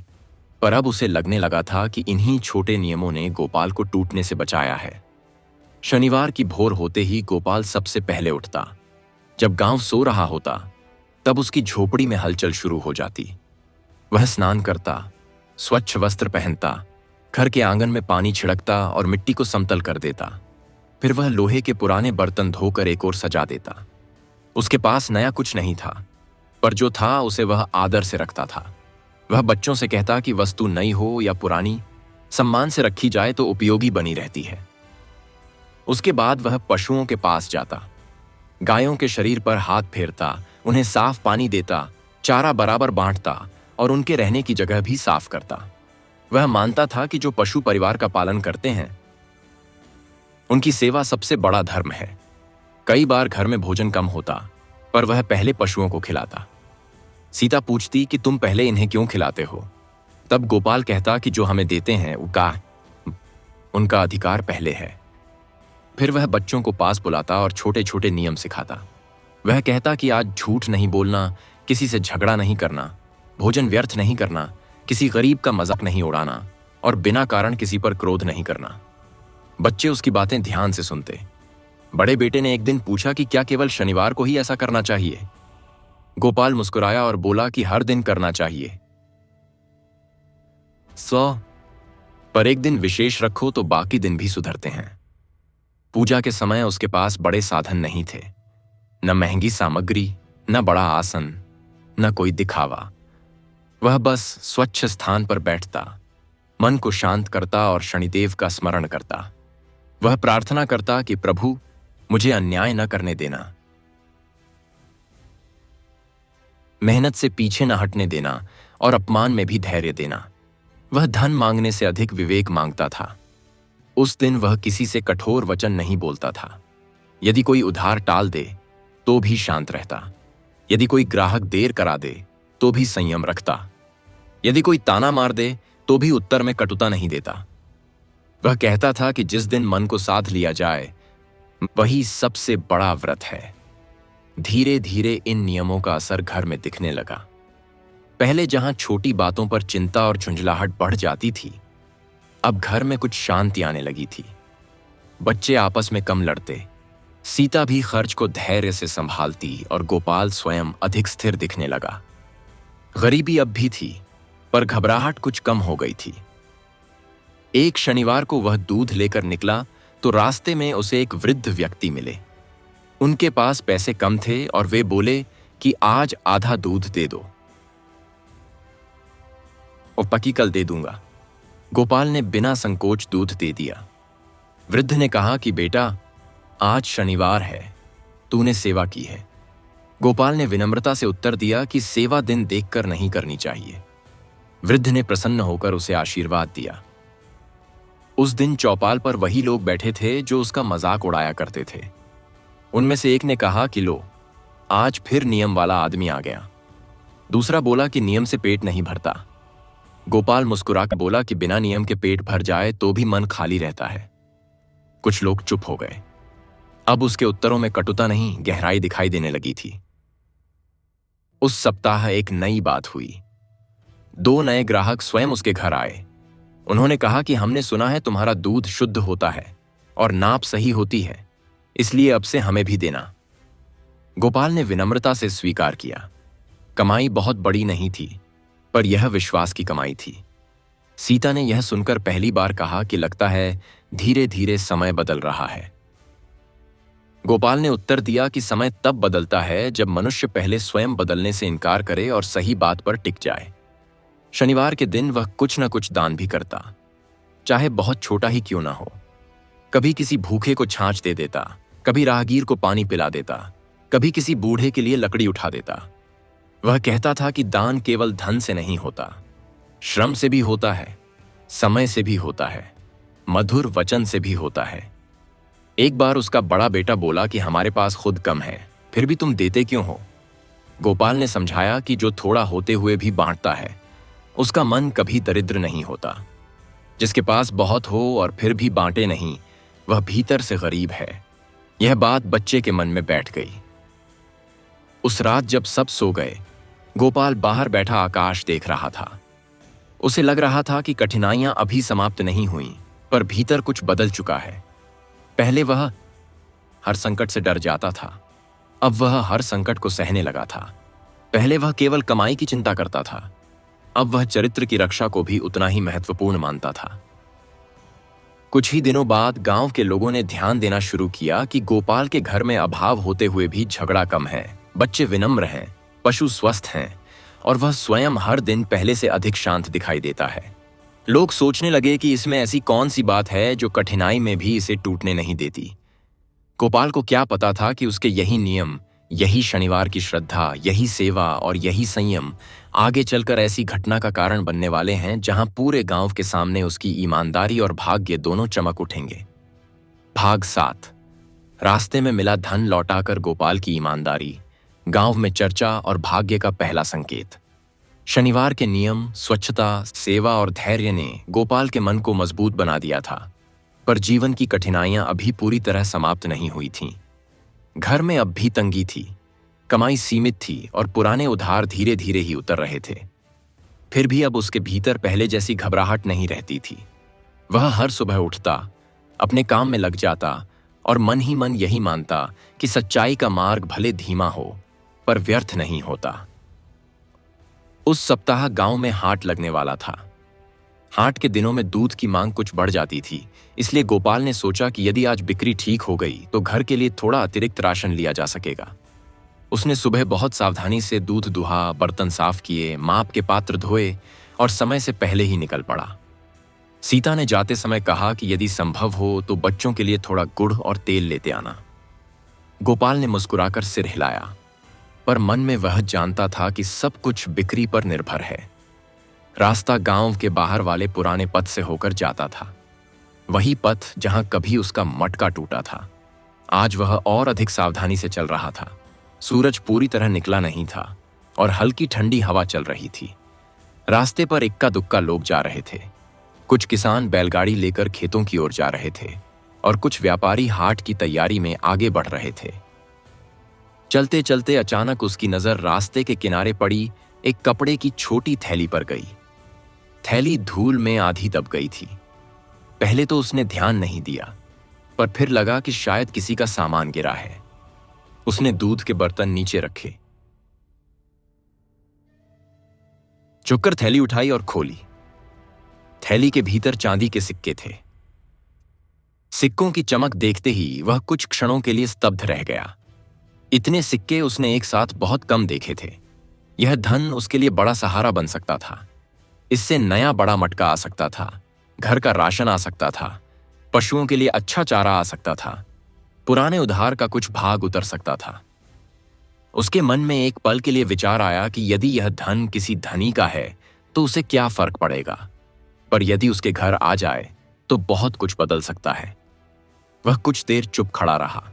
पर अब उसे लगने लगा था कि इन्हीं छोटे नियमों ने गोपाल को टूटने से बचाया है। शनिवार की भोर होते ही गोपाल सबसे पहले उठता। जब गांव सो रहा होता, तब उसकी झोपड़ी में हलचल शुरू हो जाती। वह स्नान करता, स्वच्छ वस्त्र पहनता, घर के आंगन में पानी छिड़कता और मिट्टी को समतल कर देता। फिर वह लोहे के पुराने बर्तन धोकर एक ओर सजा देता। उसके पास नया कुछ नहीं था, पर जो था उसे वह आदर से रखता था। वह बच्चों से कहता कि वस्तु नई हो या पुरानी, सम्मान से रखी जाए तो उपयोगी बनी रहती है। उसके बाद वह पशुओं के पास जाता, गायों के शरीर पर हाथ फेरता, उन्हें साफ पानी देता, चारा बराबर बांटता और उनके रहने की जगह भी साफ करता। वह मानता था कि जो पशु परिवार का पालन करते हैं, उनकी सेवा सबसे बड़ा धर्म है। कई बार घर में भोजन कम होता, पर वह पहले पशुओं को खिलाता। सीता पूछती कि तुम पहले इन्हें क्यों खिलाते हो? तब गोपाल कहता कि जो हमें देते हैं उनका अधिकार पहले है। फिर वह बच्चों को पास बुलाता और छोटे छोटे नियम सिखाता। वह कहता कि आज झूठ नहीं बोलना, किसी से झगड़ा नहीं करना, भोजन व्यर्थ नहीं करना, किसी गरीब का मजाक नहीं उड़ाना और बिना कारण किसी पर क्रोध नहीं करना। बच्चे उसकी बातें ध्यान से सुनते। बड़े बेटे ने एक दिन पूछा कि क्या केवल शनिवार को ही ऐसा करना चाहिए? गोपाल मुस्कुराया और बोला कि हर दिन करना चाहिए, पर एक दिन विशेष रखो तो बाकी दिन भी सुधरते हैं। पूजा के समय उसके पास बड़े साधन नहीं थे, न महंगी सामग्री, न बड़ा आसन, न कोई दिखावा। वह बस स्वच्छ स्थान पर बैठता, मन को शांत करता और शनिदेव का स्मरण करता। वह प्रार्थना करता कि प्रभु, मुझे अन्याय न करने देना, मेहनत से पीछे न हटने देना और अपमान में भी धैर्य देना। वह धन मांगने से अधिक विवेक मांगता था। उस दिन वह किसी से कठोर वचन नहीं बोलता था। यदि कोई उधार टाल दे तो भी शांत रहता। यदि कोई ग्राहक देर करा दे तो भी संयम रखता। यदि कोई ताना मार दे तो भी उत्तर में कटुता नहीं देता। वह कहता था कि जिस दिन मन को साध लिया जाए, वही सबसे बड़ा व्रत है। धीरे धीरे इन नियमों का असर घर में दिखने लगा। पहले जहां छोटी बातों पर चिंता और झुंझलाहट बढ़ जाती थी, अब घर में कुछ शांति आने लगी थी। बच्चे आपस में कम लड़ते, सीता भी खर्च को धैर्य से संभालती और गोपाल स्वयं अधिक स्थिर दिखने लगा। गरीबी अब भी थी, पर घबराहट कुछ कम हो गई थी। एक शनिवार को वह दूध लेकर निकला तो रास्ते में उसे एक वृद्ध व्यक्ति मिले। उनके पास पैसे कम थे और वे बोले कि आज आधा दूध दे दो और बाकी कल दे दूंगा। गोपाल ने बिना संकोच दूध दे दिया। वृद्ध ने कहा कि बेटा, आज शनिवार है, तूने सेवा की है। गोपाल ने विनम्रता से उत्तर दिया कि सेवा दिन देखकर नहीं करनी चाहिए। वृद्ध ने प्रसन्न होकर उसे आशीर्वाद दिया। उस दिन चौपाल पर वही लोग बैठे थे जो उसका मजाक उड़ाया करते थे। उनमें से एक ने कहा कि लो, आज फिर नियम वाला आदमी आ गया। दूसरा बोला कि नियम से पेट नहीं भरता। गोपाल मुस्कुराकर बोला कि बिना नियम के पेट भर जाए तो भी मन खाली रहता है। कुछ लोग चुप हो गए। अब उसके उत्तरों में कटुता नहीं, गहराई दिखाई देने लगी थी। उस सप्ताह एक नई बात हुई। 2 नए ग्राहक स्वयं उसके घर आए। उन्होंने कहा कि हमने सुना है तुम्हारा दूध शुद्ध होता है और नाप सही होती है, इसलिए अब से हमें भी देना। गोपाल ने विनम्रता से स्वीकार किया। कमाई बहुत बड़ी नहीं थी, पर यह विश्वास की कमाई थी। सीता ने यह सुनकर पहली बार कहा कि लगता है धीरे धीरे समय बदल रहा है। गोपाल ने उत्तर दिया कि समय तब बदलता है जब मनुष्य पहले स्वयं बदलने से इनकार करे और सही बात पर टिक जाए। शनिवार के दिन वह कुछ न कुछ दान भी करता, चाहे बहुत छोटा ही क्यों ना हो। कभी किसी भूखे को छाछ दे देता, कभी राहगीर को पानी पिला देता, कभी किसी बूढ़े के लिए लकड़ी उठा देता। वह कहता था कि दान केवल धन से नहीं होता, श्रम से भी होता है, समय से भी होता है, मधुर वचन से भी होता है। एक बार उसका बड़ा बेटा बोला कि हमारे पास खुद कम है, फिर भी तुम देते क्यों हो? गोपाल ने समझाया कि जो थोड़ा होते हुए भी बांटता है, उसका मन कभी दरिद्र नहीं होता। जिसके पास बहुत हो और फिर भी बांटे नहीं, वह भीतर से गरीब है। यह बात बच्चे के मन में बैठ गई। उस रात जब सब सो गए, गोपाल बाहर बैठा आकाश देख रहा था। उसे लग रहा था कि कठिनाइयां अभी समाप्त नहीं हुईं, पर भीतर कुछ बदल चुका है। पहले वह हर संकट से डर जाता था, अब वह हर संकट को सहने लगा था। पहले वह केवल कमाई की चिंता करता था, अब वह चरित्र की रक्षा को भी उतना ही महत्वपूर्ण मानता था। कुछ ही दिनों बाद गांव के लोगों ने ध्यान देना शुरू किया कि गोपाल के घर में अभाव होते हुए भी झगड़ा कम है, बच्चे विनम्र हैं, पशु स्वस्थ हैं और वह स्वयं हर दिन पहले से अधिक शांत दिखाई देता है। लोग सोचने लगे कि इसमें ऐसी कौन सी बात है जो कठिनाई में भी इसे टूटने नहीं देती। गोपाल को क्या पता था कि उसके यही नियम, यही शनिवार की श्रद्धा, यही सेवा और यही संयम आगे चलकर ऐसी घटना का कारण बनने वाले हैं जहां पूरे गांव के सामने उसकी ईमानदारी और भाग्य दोनों चमक उठेंगे। भाग 7। रास्ते में मिला धन लौटाकर गोपाल की ईमानदारी, गांव में चर्चा और भाग्य का पहला संकेत। शनिवार के नियम, स्वच्छता, सेवा और धैर्य ने गोपाल के मन को मजबूत बना दिया था, पर जीवन की कठिनाइयां अभी पूरी तरह समाप्त नहीं हुई थीं। घर में अब भी तंगी थी, कमाई सीमित थी और पुराने उधार धीरे धीरे ही उतर रहे थे। फिर भी अब उसके भीतर पहले जैसी घबराहट नहीं रहती थी। वह हर सुबह उठता, अपने काम में लग जाता और मन ही मन यही मानता कि सच्चाई का मार्ग भले धीमा हो, पर व्यर्थ नहीं होता। उस सप्ताह गांव में हाट लगने वाला था। हाट के दिनों में दूध की मांग कुछ बढ़ जाती थी, इसलिए गोपाल ने सोचा कि यदि आज बिक्री ठीक हो गई तो घर के लिए थोड़ा अतिरिक्त राशन लिया जा सकेगा। उसने सुबह बहुत सावधानी से दूध दुहा, बर्तन साफ किए, माप के पात्र धोए और समय से पहले ही निकल पड़ा। सीता ने जाते समय कहा कि यदि संभव हो तो बच्चों के लिए थोड़ा गुड़ और तेल लेते आना। गोपाल ने मुस्कुराकर सिर हिलाया, पर मन में वह जानता था कि सब कुछ बिक्री पर निर्भर है। रास्ता गांव के बाहर वाले पुराने पथ से होकर जाता था, वही पथ जहां कभी उसका मटका टूटा था। आज वह और अधिक सावधानी से चल रहा था। सूरज पूरी तरह निकला नहीं था और हल्की ठंडी हवा चल रही थी। रास्ते पर इक्का दुक्का लोग जा रहे थे। कुछ किसान बैलगाड़ी लेकर खेतों की ओर जा रहे थे और कुछ व्यापारी हाट की तैयारी में आगे बढ़ रहे थे। चलते चलते अचानक उसकी नजर रास्ते के किनारे पड़ी एक कपड़े की छोटी थैली पर गई। थैली धूल में आधी दब गई थी। पहले तो उसने ध्यान नहीं दिया, पर फिर लगा कि शायद किसी का सामान गिरा है। उसने दूध के बर्तन नीचे रखे, झुककर थैली उठाई और खोली। थैली के भीतर चांदी के सिक्के थे। सिक्कों की चमक देखते ही वह कुछ क्षणों के लिए स्तब्ध रह गया। इतने सिक्के उसने एक साथ बहुत कम देखे थे। यह धन उसके लिए बड़ा सहारा बन सकता था। इससे नया बड़ा मटका आ सकता था, घर का राशन आ सकता था, पशुओं के लिए अच्छा चारा आ सकता था, पुराने उधार का कुछ भाग उतर सकता था। उसके मन में एक पल के लिए विचार आया कि यदि यह धन किसी धनी का है तो उसे क्या फर्क पड़ेगा, पर यदि उसके घर आ जाए तो बहुत कुछ बदल सकता है। वह कुछ देर चुप खड़ा रहा।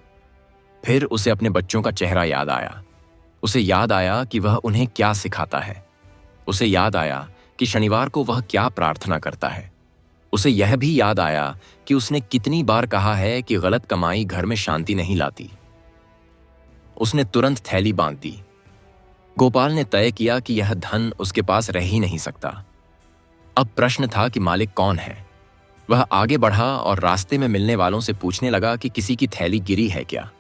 फिर उसे अपने बच्चों का चेहरा याद आया। उसे याद आया कि वह उन्हें क्या सिखाता है। उसे याद आया कि शनिवार को वह क्या प्रार्थना करता है। उसे यह भी याद आया कि उसने कितनी बार कहा है कि गलत कमाई घर में शांति नहीं लाती। उसने तुरंत थैली बांध दी। गोपाल ने तय किया कि यह धन उसके पास रह ही नहीं सकता। अब प्रश्न था कि मालिक कौन है। वह आगे बढ़ा और रास्ते में मिलने वालों से पूछने लगा कि किसी की थैली गिरी है क्या।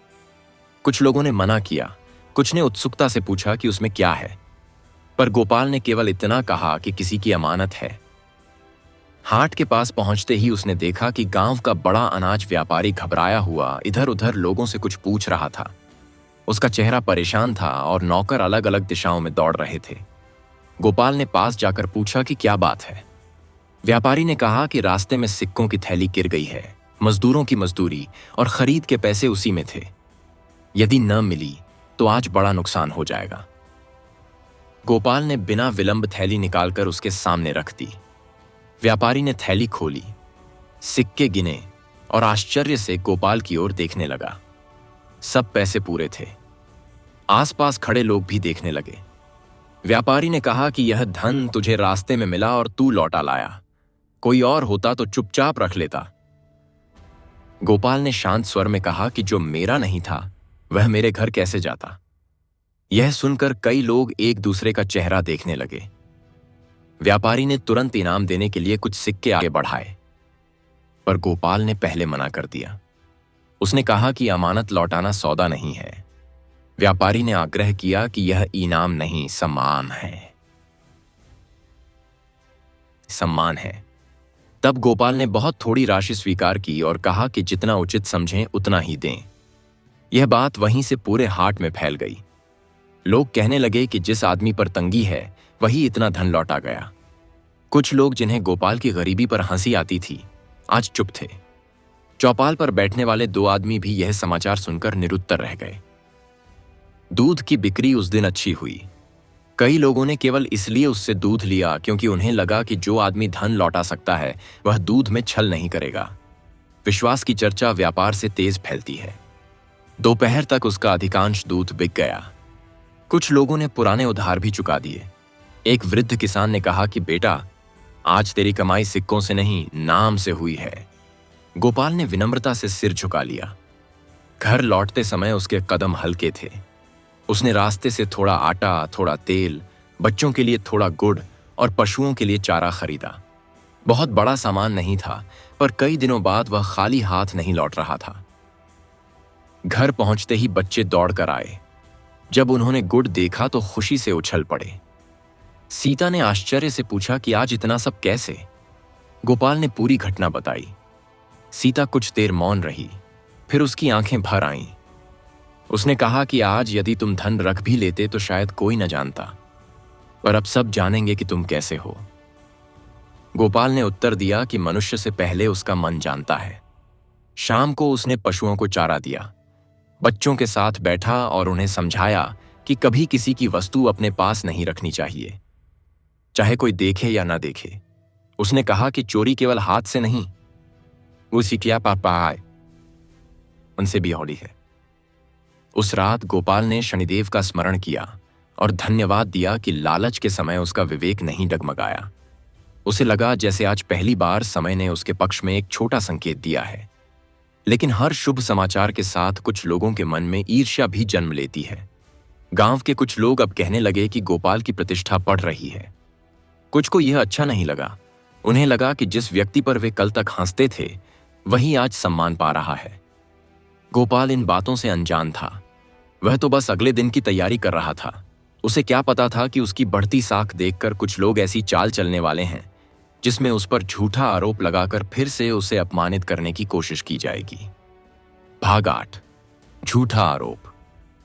कुछ लोगों ने मना किया, कुछ ने उत्सुकता से पूछा कि उसमें क्या है, पर गोपाल ने केवल इतना कहा कि किसी की अमानत है। हाट के पास पहुंचते ही उसने देखा कि गांव का बड़ा अनाज व्यापारी घबराया हुआ इधर उधर लोगों से कुछ पूछ रहा था। उसका चेहरा परेशान था और नौकर अलग अलग दिशाओं में दौड़ रहे थे। गोपाल ने पास जाकर पूछा कि क्या बात है। व्यापारी ने कहा कि रास्ते में सिक्कों की थैली गिर गई है, मजदूरों की मजदूरी और खरीद के पैसे उसी में थे। यदि न मिली तो आज बड़ा नुकसान हो जाएगा। गोपाल ने बिना विलंब थैली निकालकर उसके सामने रख दी। व्यापारी ने थैली खोली, सिक्के गिने और आश्चर्य से गोपाल की ओर देखने लगा। सब पैसे पूरे थे। आसपास खड़े लोग भी देखने लगे। व्यापारी ने कहा कि यह धन तुझे रास्ते में मिला और तू लौटा लाया। कोई और होता तो चुपचाप रख लेता। गोपाल ने शांत स्वर में कहा कि जो मेरा नहीं था वह मेरे घर कैसे जाता। यह सुनकर कई लोग एक दूसरे का चेहरा देखने लगे। व्यापारी ने तुरंत इनाम देने के लिए कुछ सिक्के आगे बढ़ाए, पर गोपाल ने पहले मना कर दिया। उसने कहा कि अमानत लौटाना सौदा नहीं है। व्यापारी ने आग्रह किया कि यह इनाम नहीं, सम्मान है। सम्मान है। तब गोपाल ने बहुत थोड़ी राशि स्वीकार की और कहा कि जितना उचित समझें उतना ही दें। यह बात वहीं से पूरे हाट में फैल गई। लोग कहने लगे कि जिस आदमी पर तंगी है वही इतना धन लौटा गया। कुछ लोग जिन्हें गोपाल की गरीबी पर हंसी आती थी आज चुप थे। चौपाल पर बैठने वाले दो आदमी भी यह समाचार सुनकर निरुत्तर रह गए। दूध की बिक्री उस दिन अच्छी हुई। कई लोगों ने केवल इसलिए उससे दूध लिया क्योंकि उन्हें लगा कि जो आदमी धन लौटा सकता है वह दूध में छल नहीं करेगा। विश्वास की चर्चा व्यापार से तेज फैलती है। दोपहर तक उसका अधिकांश दूध बिक गया। कुछ लोगों ने पुराने उधार भी चुका दिए। एक वृद्ध किसान ने कहा कि बेटा, आज तेरी कमाई सिक्कों से नहीं, नाम से हुई है। गोपाल ने विनम्रता से सिर झुका लिया। घर लौटते समय उसके कदम हल्के थे। उसने रास्ते से थोड़ा आटा, थोड़ा तेल, बच्चों के लिए थोड़ा गुड़ और पशुओं के लिए चारा खरीदा। बहुत बड़ा सामान नहीं था, पर कई दिनों बाद वह खाली हाथ नहीं लौट रहा था। घर पहुंचते ही बच्चे दौड़ कर आए। जब उन्होंने गुड़ देखा तो खुशी से उछल पड़े। सीता ने आश्चर्य से पूछा कि आज इतना सब कैसे? गोपाल ने पूरी घटना बताई। सीता कुछ देर मौन रही, फिर उसकी आंखें भर आईं। उसने कहा कि आज यदि तुम धन रख भी लेते तो शायद कोई न जानता, पर अब सब जानेंगे कि तुम कैसे हो। गोपाल ने उत्तर दिया कि मनुष्य से पहले उसका मन जानता है। शाम को उसने पशुओं को चारा दिया, बच्चों के साथ बैठा और उन्हें समझाया कि कभी किसी की वस्तु अपने पास नहीं रखनी चाहिए, चाहे कोई देखे या ना देखे। उसने कहा कि चोरी केवल हाथ से नहीं, उसी क्या पापा आए उनसे भी होली है। उस रात गोपाल ने शनिदेव का स्मरण किया और धन्यवाद दिया कि लालच के समय उसका विवेक नहीं डगमगाया। उसे लगा जैसे आज पहली बार समय ने उसके पक्ष में एक छोटा संकेत दिया है। लेकिन हर शुभ समाचार के साथ कुछ लोगों के मन में ईर्ष्या भी जन्म लेती है। गांव के कुछ लोग अब कहने लगे कि गोपाल की प्रतिष्ठा बढ़ रही है। कुछ को यह अच्छा नहीं लगा, उन्हें लगा कि जिस व्यक्ति पर वे कल तक हंसते थे वही आज सम्मान पा रहा है। गोपाल इन बातों से अनजान था। वह तो बस अगले दिन की तैयारी कर रहा था। उसे क्या पता था कि उसकी बढ़ती साख देखकर कुछ लोग ऐसी चाल चलने वाले हैं जिसमें उस पर झूठा आरोप लगाकर फिर से उसे अपमानित करने की कोशिश की जाएगी। भाग 8। झूठा आरोप,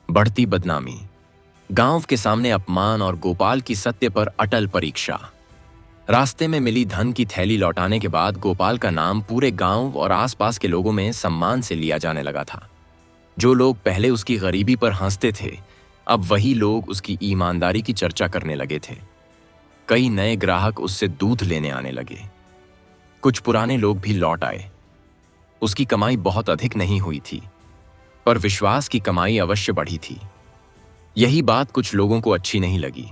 बढ़ती बदनामी, गांव के सामने अपमान और गोपाल की सत्य पर अटल परीक्षा। रास्ते में मिली धन की थैली लौटाने के बाद गोपाल का नाम पूरे गांव और आसपास के लोगों में सम्मान से लिया जाने लगा था। जो लोग पहले उसकी गरीबी पर हंसते थे, अब वही लोग उसकी ईमानदारी की चर्चा करने लगे थे। कई नए ग्राहक उससे दूध लेने आने लगे। कुछ पुराने लोग भी लौट आए। उसकी कमाई बहुत अधिक नहीं हुई थी, पर विश्वास की कमाई अवश्य बढ़ी थी। यही बात कुछ लोगों को अच्छी नहीं लगी।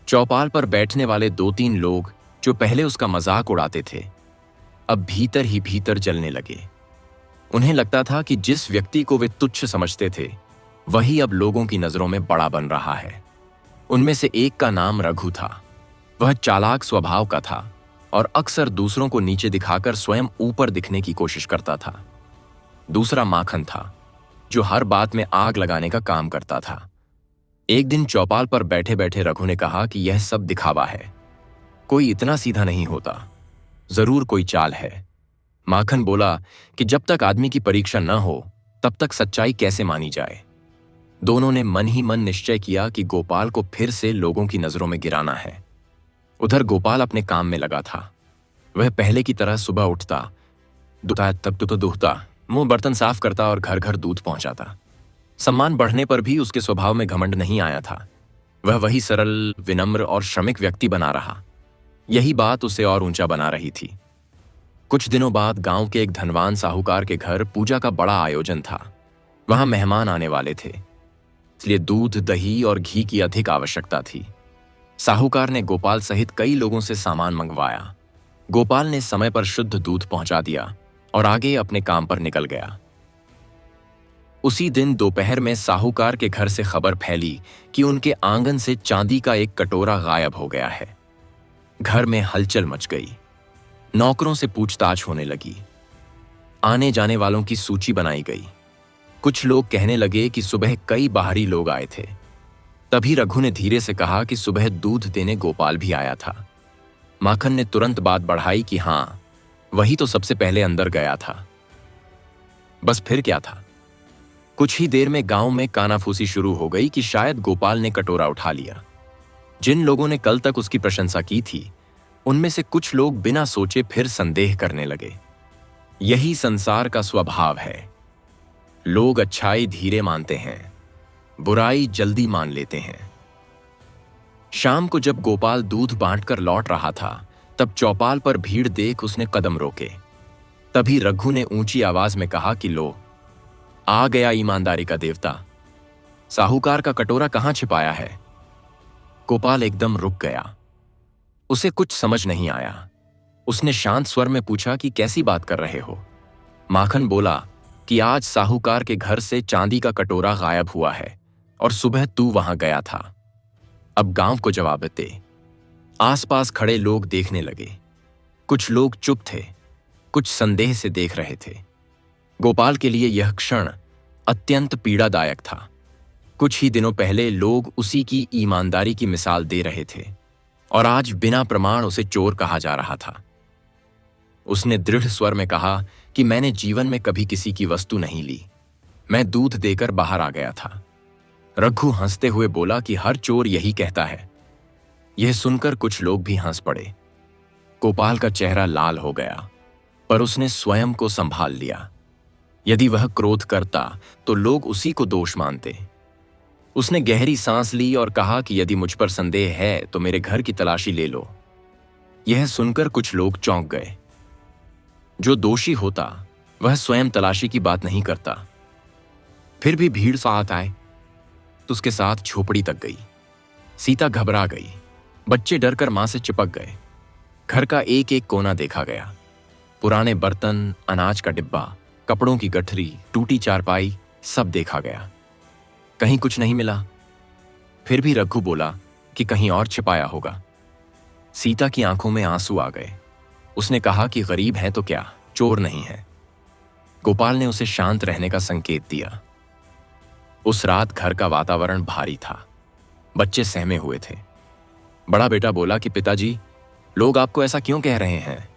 चौपाल पर बैठने वाले 2-3 लोग जो पहले उसका मजाक उड़ाते थे, अब भीतर ही भीतर जलने लगे। उन्हें लगता था कि जिस व्यक्ति को वे तुच्छ समझते थे वही अब लोगों की नजरों में बड़ा बन रहा है। उनमें से एक का नाम रघु था। वह चालाक स्वभाव का था और अक्सर दूसरों को नीचे दिखाकर स्वयं ऊपर दिखने की कोशिश करता था। दूसरा माखन था, जो हर बात में आग लगाने का काम करता था। एक दिन चौपाल पर बैठे बैठे रघु ने कहा कि यह सब दिखावा है, कोई इतना सीधा नहीं होता, जरूर कोई चाल है। माखन बोला कि जब तक आदमी की परीक्षा न हो तब तक सच्चाई कैसे मानी जाए। दोनों ने मन ही मन निश्चय किया कि गोपाल को फिर से लोगों की नजरों में गिराना है। उधर गोपाल अपने काम में लगा था। वह पहले की तरह सुबह उठता, दुहता तब तो दुहता, मुंह बर्तन साफ करता और घर घर दूध पहुंचाता। सम्मान बढ़ने पर भी उसके स्वभाव में घमंड नहीं आया था। वह वही सरल, विनम्र और श्रमिक व्यक्ति बना रहा। यही बात उसे और ऊंचा बना रही थी। कुछ दिनों बाद गांव के एक धनवान साहूकार के घर पूजा का बड़ा आयोजन था। वहां मेहमान आने वाले थे, इसलिए दूध, दही और घी की अधिक आवश्यकता थी। साहूकार ने गोपाल सहित कई लोगों से सामान मंगवाया। गोपाल ने समय पर शुद्ध दूध पहुंचा दिया और आगे अपने काम पर निकल गया। उसी दिन दोपहर में साहूकार के घर से खबर फैली कि उनके आंगन से चांदी का एक कटोरा गायब हो गया है। घर में हलचल मच गई। नौकरों से पूछताछ होने लगी। आने जाने वालों की सूची बनाई गई। कुछ लोग कहने लगे कि सुबह कई बाहरी लोग आए थे। तभी रघु ने धीरे से कहा कि सुबह दूध देने गोपाल भी आया था। माखन ने तुरंत बात बढ़ाई कि हां, वही तो सबसे पहले अंदर गया था। बस फिर क्या था? कुछ ही देर में गांव में कानाफूसी शुरू हो गई कि शायद गोपाल ने कटोरा उठा लिया। जिन लोगों ने कल तक उसकी प्रशंसा की थी, उनमें से कुछ लोग बिना सोचे फिर संदेह करने लगे। यही संसार का स्वभाव है। लोग अच्छाई धीरे मानते हैं, बुराई जल्दी मान लेते हैं। शाम को जब गोपाल दूध बांटकर लौट रहा था, तब चौपाल पर भीड़ देख उसने कदम रोके। तभी रघु ने ऊंची आवाज में कहा कि लो, आ गया ईमानदारी का देवता। साहूकार का कटोरा कहां छिपाया है? गोपाल एकदम रुक गया। उसे कुछ समझ नहीं आया। उसने शांत स्वर में पूछा कि कैसी बात कर रहे हो? माखन बोला कि आज साहूकार के घर से चांदी का कटोरा गायब हुआ है और सुबह तू वहां गया था। अब गांव को जवाब दे। आसपास खड़े लोग देखने लगे। कुछ लोग चुप थे, कुछ संदेह से देख रहे थे। गोपाल के लिए यह क्षण अत्यंत पीड़ादायक था। कुछ ही दिनों पहले लोग उसी की ईमानदारी की मिसाल दे रहे थे और आज बिना प्रमाण उसे चोर कहा जा रहा था। उसने दृढ़ स्वर में कहा कि मैंने जीवन में कभी किसी की वस्तु नहीं ली। मैं दूध देकर बाहर आ गया था। रघु हंसते हुए बोला कि हर चोर यही कहता है। यह सुनकर कुछ लोग भी हंस पड़े। गोपाल का चेहरा लाल हो गया, पर उसने स्वयं को संभाल लिया। यदि वह क्रोध करता तो लोग उसी को दोष मानते। उसने गहरी सांस ली और कहा कि यदि मुझ पर संदेह है तो मेरे घर की तलाशी ले लो। यह सुनकर कुछ लोग चौंक गए। जो दोषी होता वह स्वयं तलाशी की बात नहीं करता। फिर भी भीड़ साथ आए तो उसके साथ झोपड़ी तक गई। सीता घबरा गई। बच्चे डरकर मां से चिपक गए। घर का एक एक कोना देखा गया। पुराने बर्तन, अनाज का डिब्बा, कपड़ों की गठरी, टूटी चारपाई, सब देखा गया। कहीं कुछ नहीं मिला। फिर भी रघु बोला कि कहीं और छिपाया होगा। सीता की आंखों में आंसू आ गए। उसने कहा कि गरीब हैं तो क्या, चोर नहीं है। गोपाल ने उसे शांत रहने का संकेत दिया। उस रात घर का वातावरण भारी था। बच्चे सहमे हुए थे। बड़ा बेटा बोला कि पिताजी, लोग आपको ऐसा क्यों कह रहे हैं?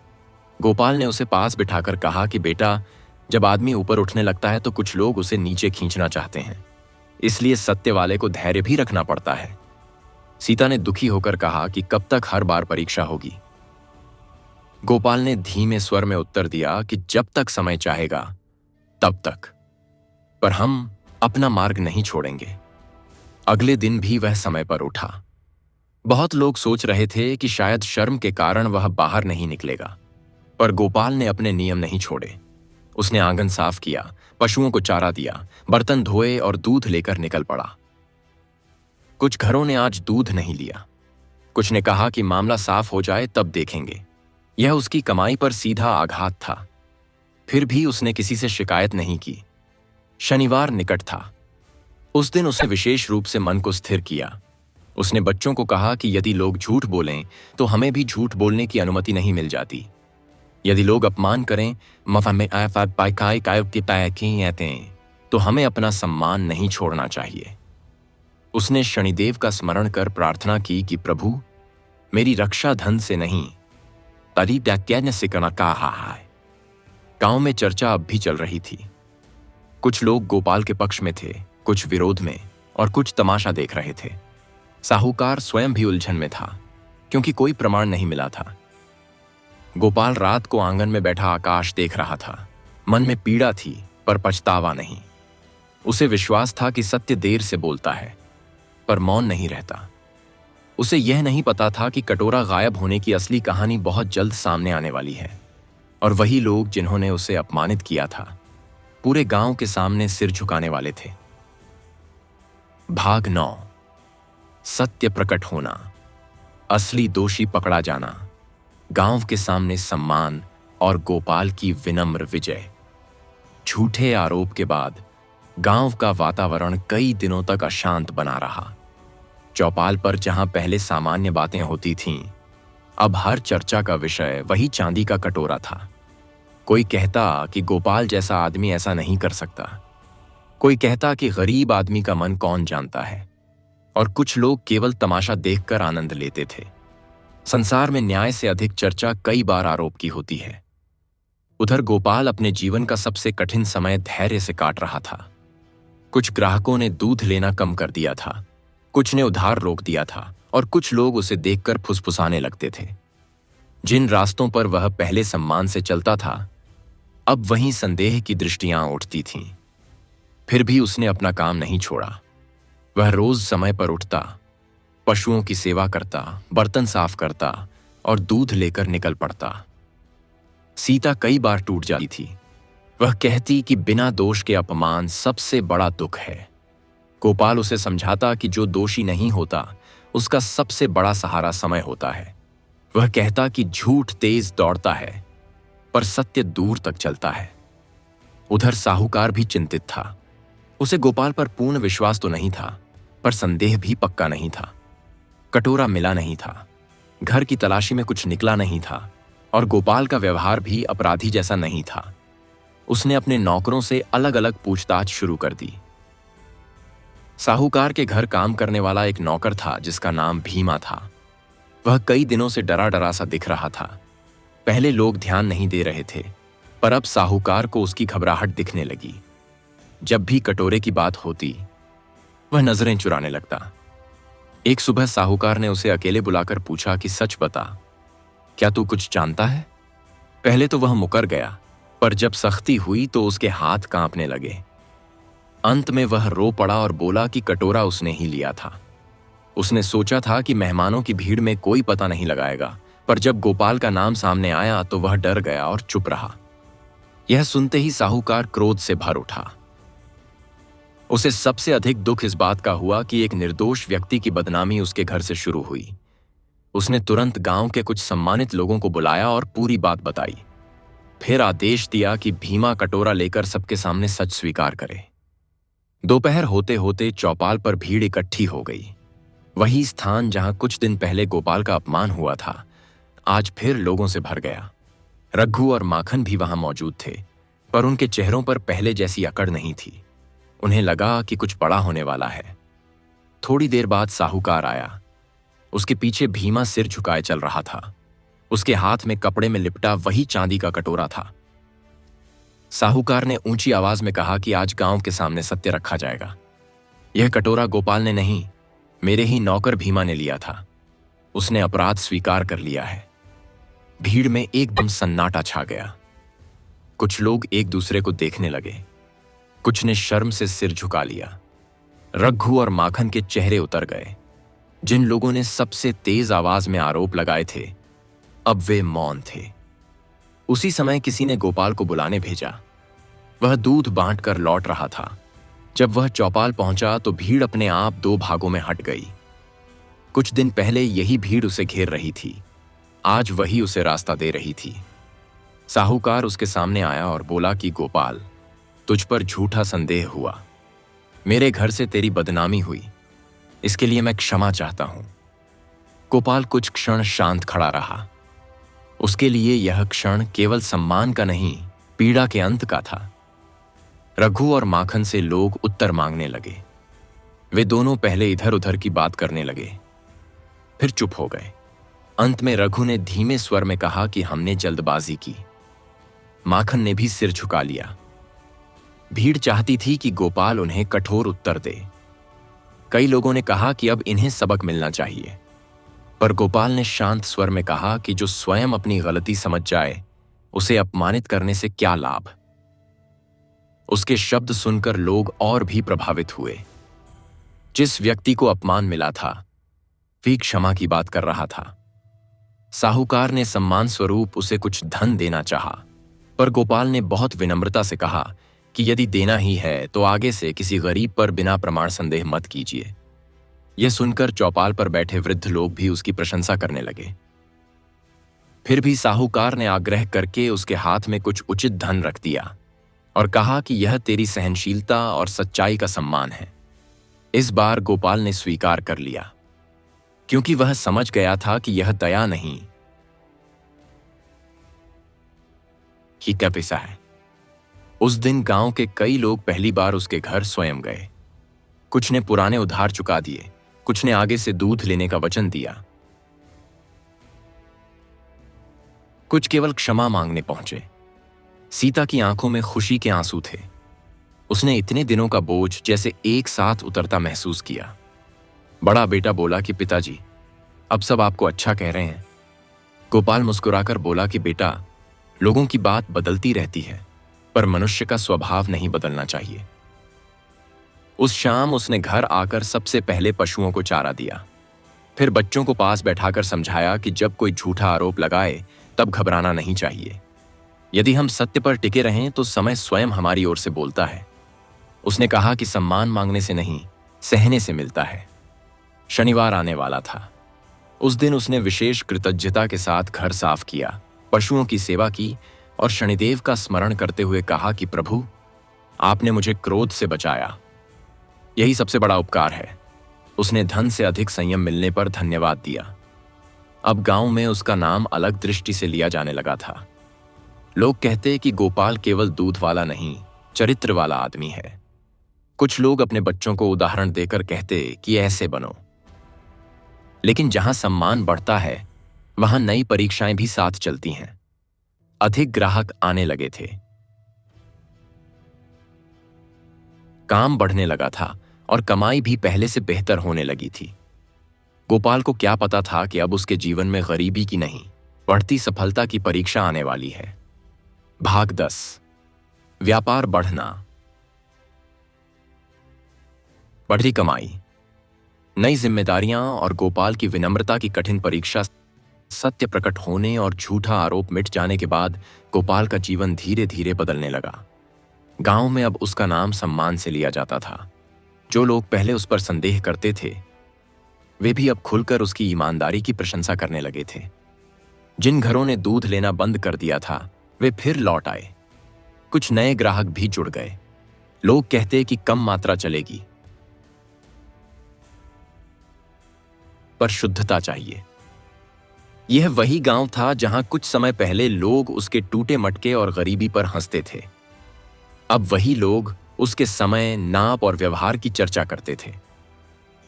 गोपाल ने उसे पास बिठाकर कहा कि बेटा, जब आदमी ऊपर उठने लगता है तो कुछ लोग उसे नीचे खींचना चाहते हैं, इसलिए सत्य वाले को धैर्य भी रखना पड़ता है। सीता ने दुखी होकर कहा कि कब तक हर बार परीक्षा होगी? गोपाल ने धीमे स्वर में उत्तर दिया कि जब तक समय चाहेगा तब तक, पर हम अपना मार्ग नहीं छोड़ेंगे। अगले दिन भी वह समय पर उठा। बहुत लोग सोच रहे थे कि शायद शर्म के कारण वह बाहर नहीं निकलेगा, पर गोपाल ने अपने नियम नहीं छोड़े। उसने आंगन साफ किया, पशुओं को चारा दिया, बर्तन धोए और दूध लेकर निकल पड़ा। कुछ घरों ने आज दूध नहीं लिया। कुछ ने कहा कि मामला साफ हो जाए तब देखेंगे। यह उसकी कमाई पर सीधा आघात था। फिर भी उसने किसी से शिकायत नहीं की। शनिवार निकट था। उस दिन उसने विशेष रूप से मन को स्थिर किया। उसने बच्चों को कहा कि यदि लोग झूठ बोलें तो हमें भी झूठ बोलने की अनुमति नहीं मिल जाती। यदि लोग अपमान करें तो हमें अपना सम्मान नहीं छोड़ना चाहिए। उसने शनिदेव का स्मरण कर प्रार्थना की कि प्रभु, मेरी रक्षा धन से नहीं, से करना कहा है। गांव में चर्चा अब भी चल रही थी। कुछ लोग गोपाल के पक्ष में थे, कुछ विरोध में, और कुछ तमाशा देख रहे थे। साहूकार स्वयं भी उलझन में था, क्योंकि कोई प्रमाण नहीं मिला था। गोपाल रात को आंगन में बैठा आकाश देख रहा था। मन में पीड़ा थी, पर पछतावा नहीं। उसे विश्वास था कि सत्य देर से बोलता है, पर मौन नहीं रहता। उसे यह नहीं पता था कि कटोरा गायब होने की असली कहानी बहुत जल्द सामने आने वाली है, और वही लोग जिन्होंने उसे अपमानित किया था पूरे गांव के सामने सिर झुकाने वाले थे। भाग 9। सत्य प्रकट होना, असली दोषी पकड़ा जाना, गांव के सामने सम्मान और गोपाल की विनम्र विजय। झूठे आरोप के बाद गांव का वातावरण कई दिनों तक अशांत बना रहा। चौपाल पर जहां पहले सामान्य बातें होती थीं, अब हर चर्चा का विषय वही चांदी का कटोरा था। कोई कहता कि गोपाल जैसा आदमी ऐसा नहीं कर सकता। कोई कहता कि गरीब आदमी का मन कौन जानता है, और कुछ लोग केवल तमाशा देखकर आनंद लेते थे। संसार में न्याय से अधिक चर्चा कई बार आरोप की होती है। उधर गोपाल अपने जीवन का सबसे कठिन समय धैर्य से काट रहा था। कुछ ग्राहकों ने दूध लेना कम कर दिया था, कुछ ने उधार रोक दिया था, और कुछ लोग उसे देखकर फुसफुसाने लगते थे। जिन रास्तों पर वह पहले सम्मान से चलता था, अब वहीं संदेह की दृष्टियां उठती थीं। फिर भी उसने अपना काम नहीं छोड़ा। वह रोज समय पर उठता, पशुओं की सेवा करता, बर्तन साफ करता और दूध लेकर निकल पड़ता। सीता कई बार टूट जाती थी। वह कहती कि बिना दोष के अपमान सबसे बड़ा दुख है। गोपाल उसे समझाता कि जो दोषी नहीं होता उसका सबसे बड़ा सहारा समय होता है। वह कहता कि झूठ तेज दौड़ता है, पर सत्य दूर तक चलता है। उधर साहूकार भी चिंतित था। उसे गोपाल पर पूर्ण विश्वास तो नहीं था, पर संदेह भी पक्का नहीं था। कटोरा मिला नहीं था, घर की तलाशी में कुछ निकला नहीं था, और गोपाल का व्यवहार भी अपराधी जैसा नहीं था। उसने अपने नौकरों से अलग अलग पूछताछ शुरू कर दी। साहूकार के घर काम करने वाला एक नौकर था जिसका नाम भीमा था। वह कई दिनों से डरा डरा सा दिख रहा था। पहले लोग ध्यान नहीं दे रहे थे, पर अब साहूकार को उसकी घबराहट दिखने लगी। जब भी कटोरे की बात होती, वह नजरें चुराने लगता। एक सुबह साहूकार ने उसे अकेले बुलाकर पूछा कि सच बता, क्या तू कुछ जानता है? पहले तो वह मुकर गया, पर जब सख्ती हुई तो उसके हाथ कांपने लगे। अंत में वह रो पड़ा और बोला कि कटोरा उसने ही लिया था। उसने सोचा था कि मेहमानों की भीड़ में कोई पता नहीं लगाएगा, पर जब गोपाल का नाम सामने आया तो वह डर गया और चुप रहा। यह सुनते ही साहूकार क्रोध से भर उठा। उसे सबसे अधिक दुख इस बात का हुआ कि एक निर्दोष व्यक्ति की बदनामी उसके घर से शुरू हुई। उसने तुरंत गांव के कुछ सम्मानित लोगों को बुलाया और पूरी बात बताई। फिर आदेश दिया कि भीमा कटोरा लेकर सबके सामने सच स्वीकार करे। दोपहर होते होते चौपाल पर भीड़ इकट्ठी हो गई। वही स्थान जहां कुछ दिन पहले गोपाल का अपमान हुआ था, आज फिर लोगों से भर गया। रघु और माखन भी वहां मौजूद थे, पर उनके चेहरों पर पहले जैसी अकड़ नहीं थी। उन्हें लगा कि कुछ बड़ा होने वाला है। थोड़ी देर बाद साहूकार आया। उसके पीछे भीमा सिर झुकाए चल रहा था। उसके हाथ में कपड़े में लिपटा वही चांदी का कटोरा था। साहूकार ने ऊंची आवाज में कहा कि आज गांव के सामने सत्य रखा जाएगा। यह कटोरा गोपाल ने नहीं, मेरे ही नौकर भीमा ने लिया था। उसने अपराध स्वीकार कर लिया है। भीड़ में एकदम सन्नाटा छा गया। कुछ लोग एक दूसरे को देखने लगे, कुछ ने शर्म से सिर झुका लिया। रघु और माखन के चेहरे उतर गए। जिन लोगों ने सबसे तेज आवाज में आरोप लगाए थे, अब वे मौन थे। उसी समय किसी ने गोपाल को बुलाने भेजा। वह दूध बांटकर लौट रहा था। जब वह चौपाल पहुंचा तो भीड़ अपने आप दो भागों में हट गई। कुछ दिन पहले यही भीड़ उसे घेर रही थी, आज वही उसे रास्ता दे रही थी। साहूकार उसके सामने आया और बोला कि गोपाल, तुझ पर झूठा संदेह हुआ। मेरे घर से तेरी बदनामी हुई, इसके लिए मैं क्षमा चाहता हूं। गोपाल कुछ क्षण शांत खड़ा रहा। उसके लिए यह क्षण केवल सम्मान का नहीं, पीड़ा के अंत का था। रघु और माखन से लोग उत्तर मांगने लगे। वे दोनों पहले इधर उधर की बात करने लगे, फिर चुप हो गए। अंत में रघु ने धीमे स्वर में कहा कि हमने जल्दबाजी की। माखन ने भी सिर झुका लिया। भीड़ चाहती थी कि गोपाल उन्हें कठोर उत्तर दे। कई लोगों ने कहा कि अब इन्हें सबक मिलना चाहिए, पर गोपाल ने शांत स्वर में कहा कि जो स्वयं अपनी गलती समझ जाए, उसे अपमानित करने से क्या लाभ। उसके शब्द सुनकर लोग और भी प्रभावित हुए। जिस व्यक्ति को अपमान मिला था, वह क्षमा की बात कर रहा था। साहूकार ने सम्मान स्वरूप उसे कुछ धन देना चाहा, पर गोपाल ने बहुत विनम्रता से कहा कि यदि देना ही है तो आगे से किसी गरीब पर बिना प्रमाण संदेह मत कीजिए। यह सुनकर चौपाल पर बैठे वृद्ध लोग भी उसकी प्रशंसा करने लगे। फिर भी साहूकार ने आग्रह करके उसके हाथ में कुछ उचित धन रख दिया और कहा कि यह तेरी सहनशीलता और सच्चाई का सम्मान है। इस बार गोपाल ने स्वीकार कर लिया, क्योंकि वह समझ गया था कि यह दया नहीं ही का पैसा है। उस दिन गांव के कई लोग पहली बार उसके घर स्वयं गए। कुछ ने पुराने उधार चुका दिए, कुछ ने आगे से दूध लेने का वचन दिया, कुछ केवल क्षमा मांगने पहुंचे। सीता की आंखों में खुशी के आंसू थे। उसने इतने दिनों का बोझ जैसे एक साथ उतरता महसूस किया। बड़ा बेटा बोला कि पिताजी, अब सब आपको अच्छा कह रहे हैं। गोपाल मुस्कुराकर बोला कि बेटा, लोगों की बात बदलती रहती है, पर मनुष्य का स्वभाव नहीं बदलना चाहिए। उस शाम उसने घर आकर सबसे पहले पशुओं को चारा दिया। फिर बच्चों को पास बैठाकर समझाया कि जब कोई झूठा आरोप लगाए तब घबराना नहीं चाहिए। यदि हम सत्य पर टिके रहें तो समय स्वयं हमारी ओर से बोलता है। उसने कहा कि सम्मान मांगने से नहीं, सहने से मिलता है। शनिवार आने वाला था। उस दिन उसने विशेष कृतज्ञता के साथ घर साफ किया, पशुओं की सेवा की और शनिदेव का स्मरण करते हुए कहा कि प्रभु, आपने मुझे क्रोध से बचाया। यही सबसे बड़ा उपकार है। उसने धन से अधिक संयम मिलने पर धन्यवाद दिया। अब गांव में उसका नाम अलग दृष्टि से लिया जाने लगा था। लोग कहते कि गोपाल केवल दूध वाला नहीं, चरित्र वाला आदमी है। कुछ लोग अपने बच्चों को उदाहरण देकर कहते कि ऐसे बनो। लेकिन जहां सम्मान बढ़ता है, वहां नई परीक्षाएं भी साथ चलती हैं। अधिक ग्राहक आने लगे थे, काम बढ़ने लगा था और कमाई भी पहले से बेहतर होने लगी थी। गोपाल को क्या पता था कि अब उसके जीवन में गरीबी की नहीं, बढ़ती सफलता की परीक्षा आने वाली है। भाग 10। व्यापार बढ़ना, बढ़ती कमाई, नई जिम्मेदारियां और गोपाल की विनम्रता की कठिन परीक्षा। सत्य प्रकट होने और झूठा आरोप मिट जाने के बाद गोपाल का जीवन धीरे धीरे बदलने लगा। गांव में अब उसका नाम सम्मान से लिया जाता था। जो लोग पहले उस पर संदेह करते थे, वे भी अब खुलकर उसकी ईमानदारी की प्रशंसा करने लगे थे। जिन घरों ने दूध लेना बंद कर दिया था, वे फिर लौट आए। कुछ नए ग्राहक भी जुड़ गए। लोग कहते कि कम मात्रा चलेगी, पर शुद्धता चाहिए। यह वही गांव था जहां कुछ समय पहले लोग उसके टूटे मटके और गरीबी पर हंसते थे। अब वही लोग उसके समय, नाप और व्यवहार की चर्चा करते थे।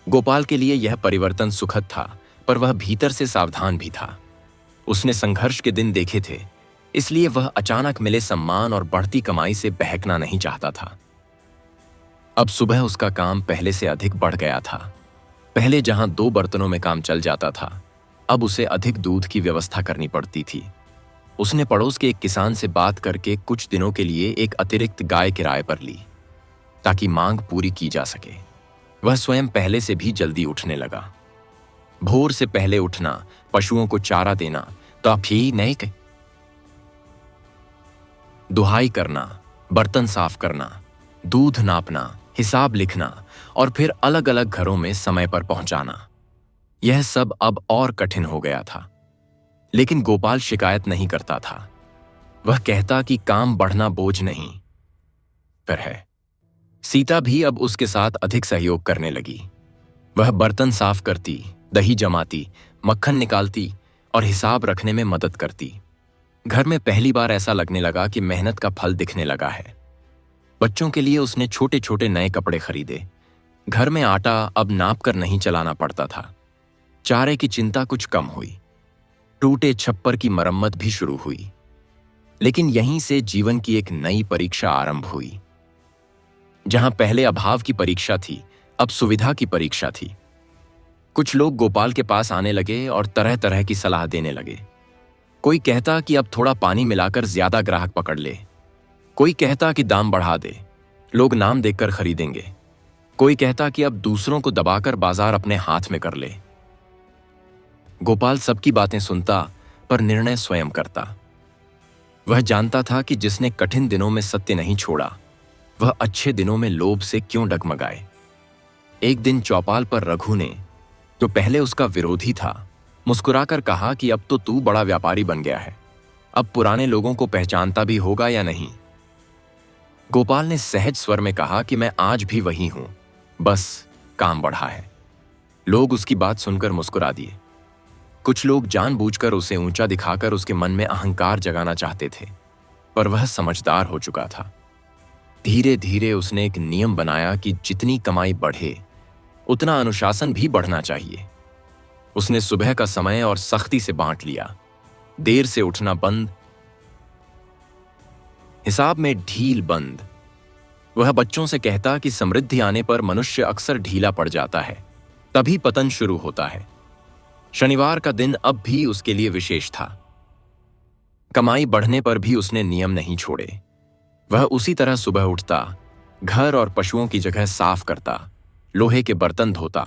गोपाल के लिए यह परिवर्तन सुखद था, पर वह भीतर से सावधान भी था। उसने संघर्ष के दिन देखे थे, इसलिए वह अचानक मिले सम्मान और बढ़ती कमाई से बहकना नहीं चाहता था। अब सुबह उसका काम पहले से अधिक बढ़ गया था। पहले जहां 2 बर्तनों में काम चल जाता था, अब उसे अधिक दूध की व्यवस्था करनी पड़ती थी। उसने पड़ोस के एक किसान से बात करके कुछ दिनों के लिए एक अतिरिक्त गाय किराए पर ली, ताकि मांग पूरी की जा सके। वह स्वयं पहले से भी जल्दी उठने लगा। भोर से पहले उठना, पशुओं को चारा देना, तो आप ही नहीं कह दुहाई करना, बर्तन साफ करना, दूध नापना, हिसाब लिखना और फिर अलग अलग घरों में समय पर पहुंचाना, यह सब अब और कठिन हो गया था। लेकिन गोपाल शिकायत नहीं करता था। वह कहता कि काम बढ़ना बोझ नहीं, पर है। सीता भी अब उसके साथ अधिक सहयोग करने लगी। वह बर्तन साफ करती, दही जमाती, मक्खन निकालती और हिसाब रखने में मदद करती। घर में पहली बार ऐसा लगने लगा कि मेहनत का फल दिखने लगा है। बच्चों के लिए उसने छोटे छोटे नए कपड़े खरीदे। घर में आटा अब नाप कर नहीं चलाना पड़ता था। चारे की चिंता कुछ कम हुई। टूटे छप्पर की मरम्मत भी शुरू हुई। लेकिन यहीं से जीवन की एक नई परीक्षा आरंभ हुई। जहां पहले अभाव की परीक्षा थी, अब सुविधा की परीक्षा थी। कुछ लोग गोपाल के पास आने लगे और तरह तरह की सलाह देने लगे। कोई कहता कि अब थोड़ा पानी मिलाकर ज्यादा ग्राहक पकड़ ले। कोई कहता कि दाम बढ़ा दे, लोग नाम देखकर खरीदेंगे। कोई कहता कि अब दूसरों को दबाकर बाजार अपने हाथ में कर ले। गोपाल सबकी बातें सुनता, पर निर्णय स्वयं करता। वह जानता था कि जिसने कठिन दिनों में सत्य नहीं छोड़ा, वह अच्छे दिनों में लोभ से क्यों डगमगाए। एक दिन चौपाल पर रघु ने, जो पहले उसका विरोधी था, मुस्कुराकर कहा कि अब तो तू बड़ा व्यापारी बन गया है, अब पुराने लोगों को पहचानता भी होगा या नहीं। गोपाल ने सहज स्वर में कहा कि मैं आज भी वही हूं, बस काम बढ़ा है। लोग उसकी बात सुनकर मुस्कुरा दिए। कुछ लोग जानबूझकर उसे ऊंचा दिखाकर उसके मन में अहंकार जगाना चाहते थे, पर वह समझदार हो चुका था। धीरे धीरे उसने एक नियम बनाया कि जितनी कमाई बढ़े, उतना अनुशासन भी बढ़ना चाहिए। उसने सुबह का समय और सख्ती से बांट लिया। देर से उठना बंद, हिसाब में ढील बंद। वह बच्चों से कहता कि समृद्धि आने पर मनुष्य अक्सर ढीला पड़ जाता है, तभी पतन शुरू होता है। शनिवार का दिन अब भी उसके लिए विशेष था। कमाई बढ़ने पर भी उसने नियम नहीं छोड़े। वह उसी तरह सुबह उठता, घर और पशुओं की जगह साफ करता, लोहे के बर्तन धोता,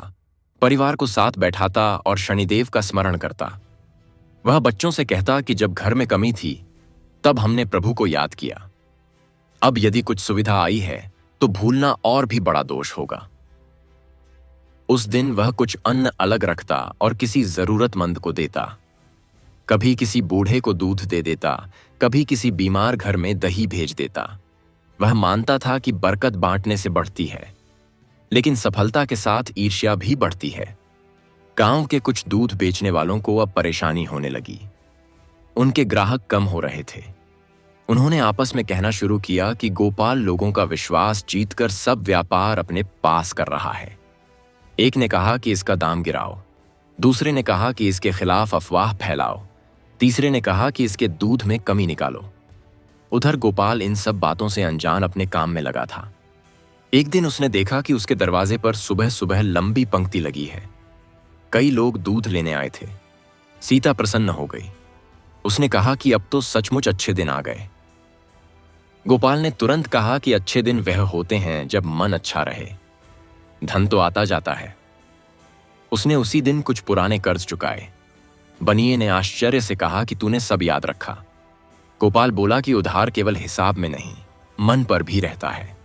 परिवार को साथ बैठाता और शनिदेव का स्मरण करता। वह बच्चों से कहता कि जब घर में कमी थी, तब हमने प्रभु को याद किया। अब यदि कुछ सुविधा आई है, तो भूलना और भी बड़ा दोष होगा। उस दिन वह कुछ अन्न अलग रखता और किसी जरूरतमंद को देता। कभी किसी बूढ़े को दूध दे देता, कभी किसी बीमार घर में दही भेज देता। वह मानता था कि बरकत बांटने से बढ़ती है, लेकिन सफलता के साथ ईर्ष्या भी बढ़ती है। गांव के कुछ दूध बेचने वालों को अब परेशानी होने लगी। उनके ग्राहक कम हो रहे थे। उन्होंने आपस में कहना शुरू किया कि गोपाल लोगों का विश्वास जीतकर सब व्यापार अपने पास कर रहा है। एक ने कहा कि इसका दाम गिराओ, दूसरे ने कहा कि इसके खिलाफ अफवाह फैलाओ, तीसरे ने कहा कि इसके दूध में कमी निकालो। उधर गोपाल इन सब बातों से अनजान अपने काम में लगा था। एक दिन उसने देखा कि उसके दरवाजे पर सुबह सुबह लंबी पंक्ति लगी है। कई लोग दूध लेने आए थे। सीता प्रसन्न हो गई। उसने कहा कि अब तो सचमुच अच्छे दिन आ गए। गोपाल ने तुरंत कहा कि अच्छे दिन वह होते हैं जब मन अच्छा रहे। धन तो आता जाता है। उसने उसी दिन कुछ पुराने कर्ज चुकाए। बनिए ने आश्चर्य से कहा कि तूने सब याद रखा। गोपाल बोला कि उधार केवल हिसाब में नहीं, मन पर भी रहता है।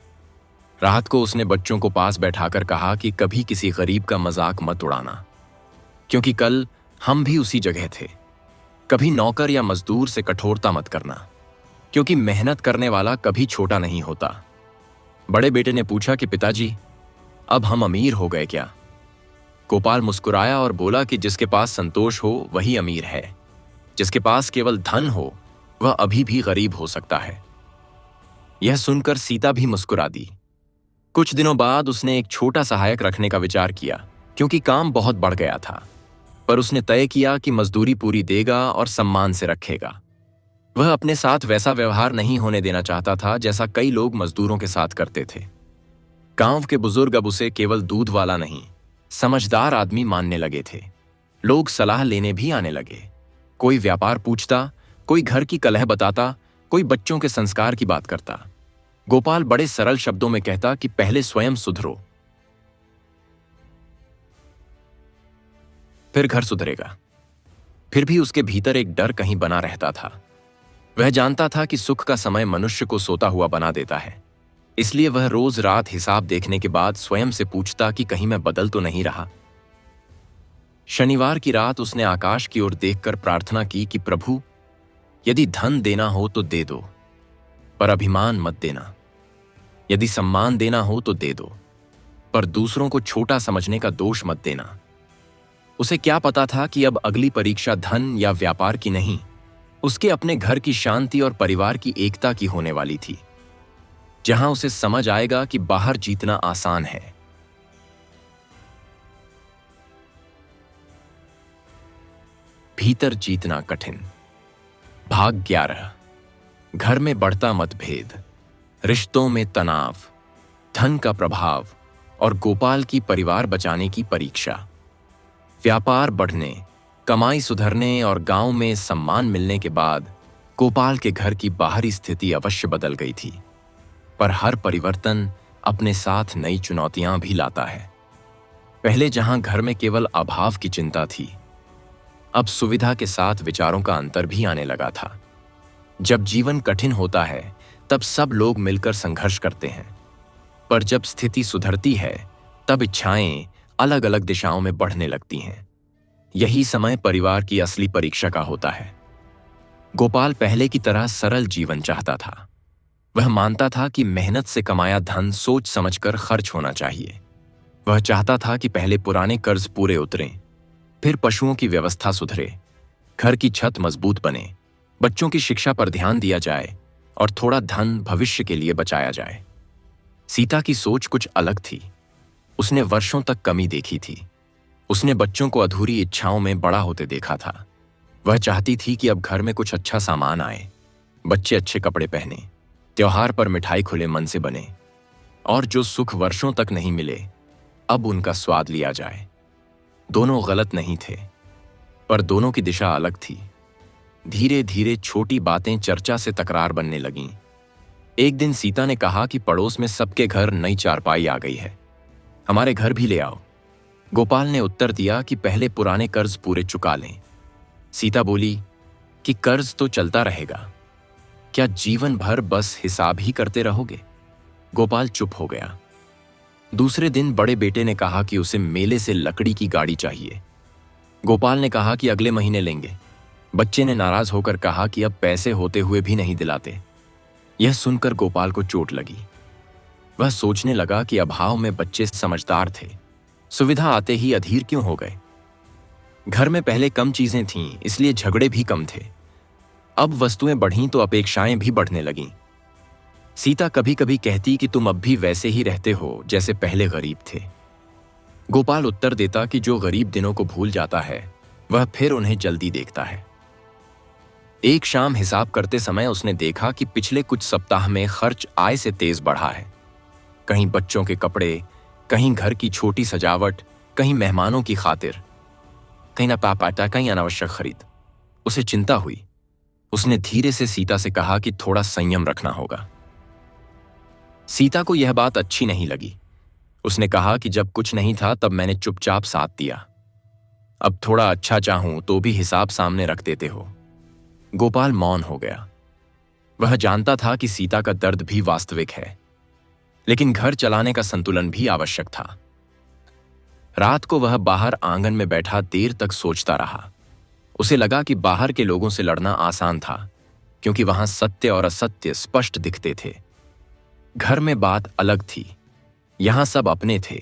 रात को उसने बच्चों को पास बैठाकर कहा कि कभी किसी गरीब का मजाक मत उड़ाना, क्योंकि कल हम भी उसी जगह थे। कभी नौकर या मजदूर से कठोरता मत करना, क्योंकि मेहनत करने वाला कभी छोटा नहीं होता। बड़े बेटे ने पूछा कि पिताजी, अब हम अमीर हो गए क्या? गोपाल मुस्कुराया और बोला कि जिसके पास संतोष हो वही अमीर है, जिसके पास केवल धन हो वह अभी भी गरीब हो सकता है। यह सुनकर सीता भी मुस्कुरा दी। कुछ दिनों बाद उसने एक छोटा सहायक रखने का विचार किया, क्योंकि काम बहुत बढ़ गया था। पर उसने तय किया कि मजदूरी पूरी देगा और सम्मान से रखेगा। वह अपने साथ वैसा व्यवहार नहीं होने देना चाहता था जैसा कई लोग मजदूरों के साथ करते थे। गांव के बुजुर्ग अब उसे केवल दूध वाला नहीं, समझदार आदमी मानने लगे थे। लोग सलाह लेने भी आने लगे। कोई व्यापार पूछता, कोई घर की कलह बताता, कोई बच्चों के संस्कार की बात करता। गोपाल बड़े सरल शब्दों में कहता कि पहले स्वयं सुधरो, फिर घर सुधरेगा। फिर भी उसके भीतर एक डर कहीं बना रहता था। वह जानता था कि सुख का समय मनुष्य को सोता हुआ बना देता है। इसलिए वह रोज रात हिसाब देखने के बाद स्वयं से पूछता कि कहीं मैं बदल तो नहीं रहा। शनिवार की रात उसने आकाश की ओर देखकर प्रार्थना की कि प्रभु, यदि धन देना हो तो दे दो, पर अभिमान मत देना। यदि सम्मान देना हो तो दे दो, पर दूसरों को छोटा समझने का दोष मत देना। उसे क्या पता था कि अब अगली परीक्षा धन या व्यापार की नहीं, उसके अपने घर की शांति और परिवार की एकता की होने वाली थी, जहां उसे समझ आएगा कि बाहर जीतना आसान है, भीतर जीतना कठिन। भाग 11। घर में बढ़ता मतभेद, रिश्तों में तनाव, धन का प्रभाव और गोपाल की परिवार बचाने की परीक्षा। व्यापार बढ़ने, कमाई सुधरने और गांव में सम्मान मिलने के बाद गोपाल के घर की बाहरी स्थिति अवश्य बदल गई थी। पर हर परिवर्तन अपने साथ नई चुनौतियां भी लाता है। पहले जहां घर में केवल अभाव की चिंता थी, अब सुविधा के साथ विचारों का अंतर भी आने लगा था। जब जीवन कठिन होता है तब सब लोग मिलकर संघर्ष करते हैं, पर जब स्थिति सुधरती है तब इच्छाएं अलग अलग दिशाओं में बढ़ने लगती हैं। यही समय परिवार की असली परीक्षा का होता है। गोपाल पहले की तरह सरल जीवन चाहता था। वह मानता था कि मेहनत से कमाया धन सोच समझकर खर्च होना चाहिए। वह चाहता था कि पहले पुराने कर्ज पूरे उतरें, फिर पशुओं की व्यवस्था सुधरे, घर की छत मजबूत बने, बच्चों की शिक्षा पर ध्यान दिया जाए और थोड़ा धन भविष्य के लिए बचाया जाए। सीता की सोच कुछ अलग थी। उसने वर्षों तक कमी देखी थी। उसने बच्चों को अधूरी इच्छाओं में बड़ा होते देखा था। वह चाहती थी कि अब घर में कुछ अच्छा सामान आए, बच्चे अच्छे कपड़े पहने, त्योहार पर मिठाई खुले मन से बने, और जो सुख वर्षों तक नहीं मिले अब उनका स्वाद लिया जाए। दोनों गलत नहीं थे, पर दोनों की दिशा अलग थी। धीरे धीरे छोटी बातें चर्चा से तकरार बनने लगीं। एक दिन सीता ने कहा कि पड़ोस में सबके घर नई चारपाई आ गई है, हमारे घर भी ले आओ। गोपाल ने उत्तर दिया कि पहले पुराने कर्ज पूरे चुका लें। सीता बोली कि कर्ज तो चलता रहेगा, क्या जीवन भर बस हिसाब ही करते रहोगे? गोपाल चुप हो गया। दूसरे दिन बड़े बेटे ने कहा कि उसे मेले से लकड़ी की गाड़ी चाहिए। गोपाल ने कहा कि अगले महीने लेंगे। बच्चे ने नाराज होकर कहा कि अब पैसे होते हुए भी नहीं दिलाते। यह सुनकर गोपाल को चोट लगी। वह सोचने लगा कि अभाव में बच्चे समझदार थे, सुविधा आते ही अधीर क्यों हो गए? घर में पहले कम चीजें थीं, इसलिए झगड़े भी कम थे। अब वस्तुएं बढ़ीं तो अपेक्षाएं भी बढ़ने लगीं। सीता कभी कभी कहती कि तुम अब भी वैसे ही रहते हो जैसे पहले गरीब थे। गोपाल उत्तर देता कि जो गरीब दिनों को भूल जाता है वह फिर उन्हें जल्दी देखता है। एक शाम हिसाब करते समय उसने देखा कि पिछले कुछ सप्ताह में खर्च आय से तेज बढ़ा है। कहीं बच्चों के कपड़े, कहीं घर की छोटी सजावट, कहीं मेहमानों की खातिर, कहीं न पापाटा, कहीं अनावश्यक खरीद। उसे चिंता हुई। उसने धीरे से सीता से कहा कि थोड़ा संयम रखना होगा। सीता को यह बात अच्छी नहीं लगी। उसने कहा कि जब कुछ नहीं था तब मैंने चुपचाप साथ दिया, अब थोड़ा अच्छा चाहूं तो भी हिसाब सामने रख देते हो। गोपाल मौन हो गया। वह जानता था कि सीता का दर्द भी वास्तविक है, लेकिन घर चलाने का संतुलन भी आवश्यक था। रात को वह बाहर आंगन में बैठा देर तक सोचता रहा। उसे लगा कि बाहर के लोगों से लड़ना आसान था, क्योंकि वहां सत्य और असत्य स्पष्ट दिखते थे। घर में बात अलग थी। यहां सब अपने थे,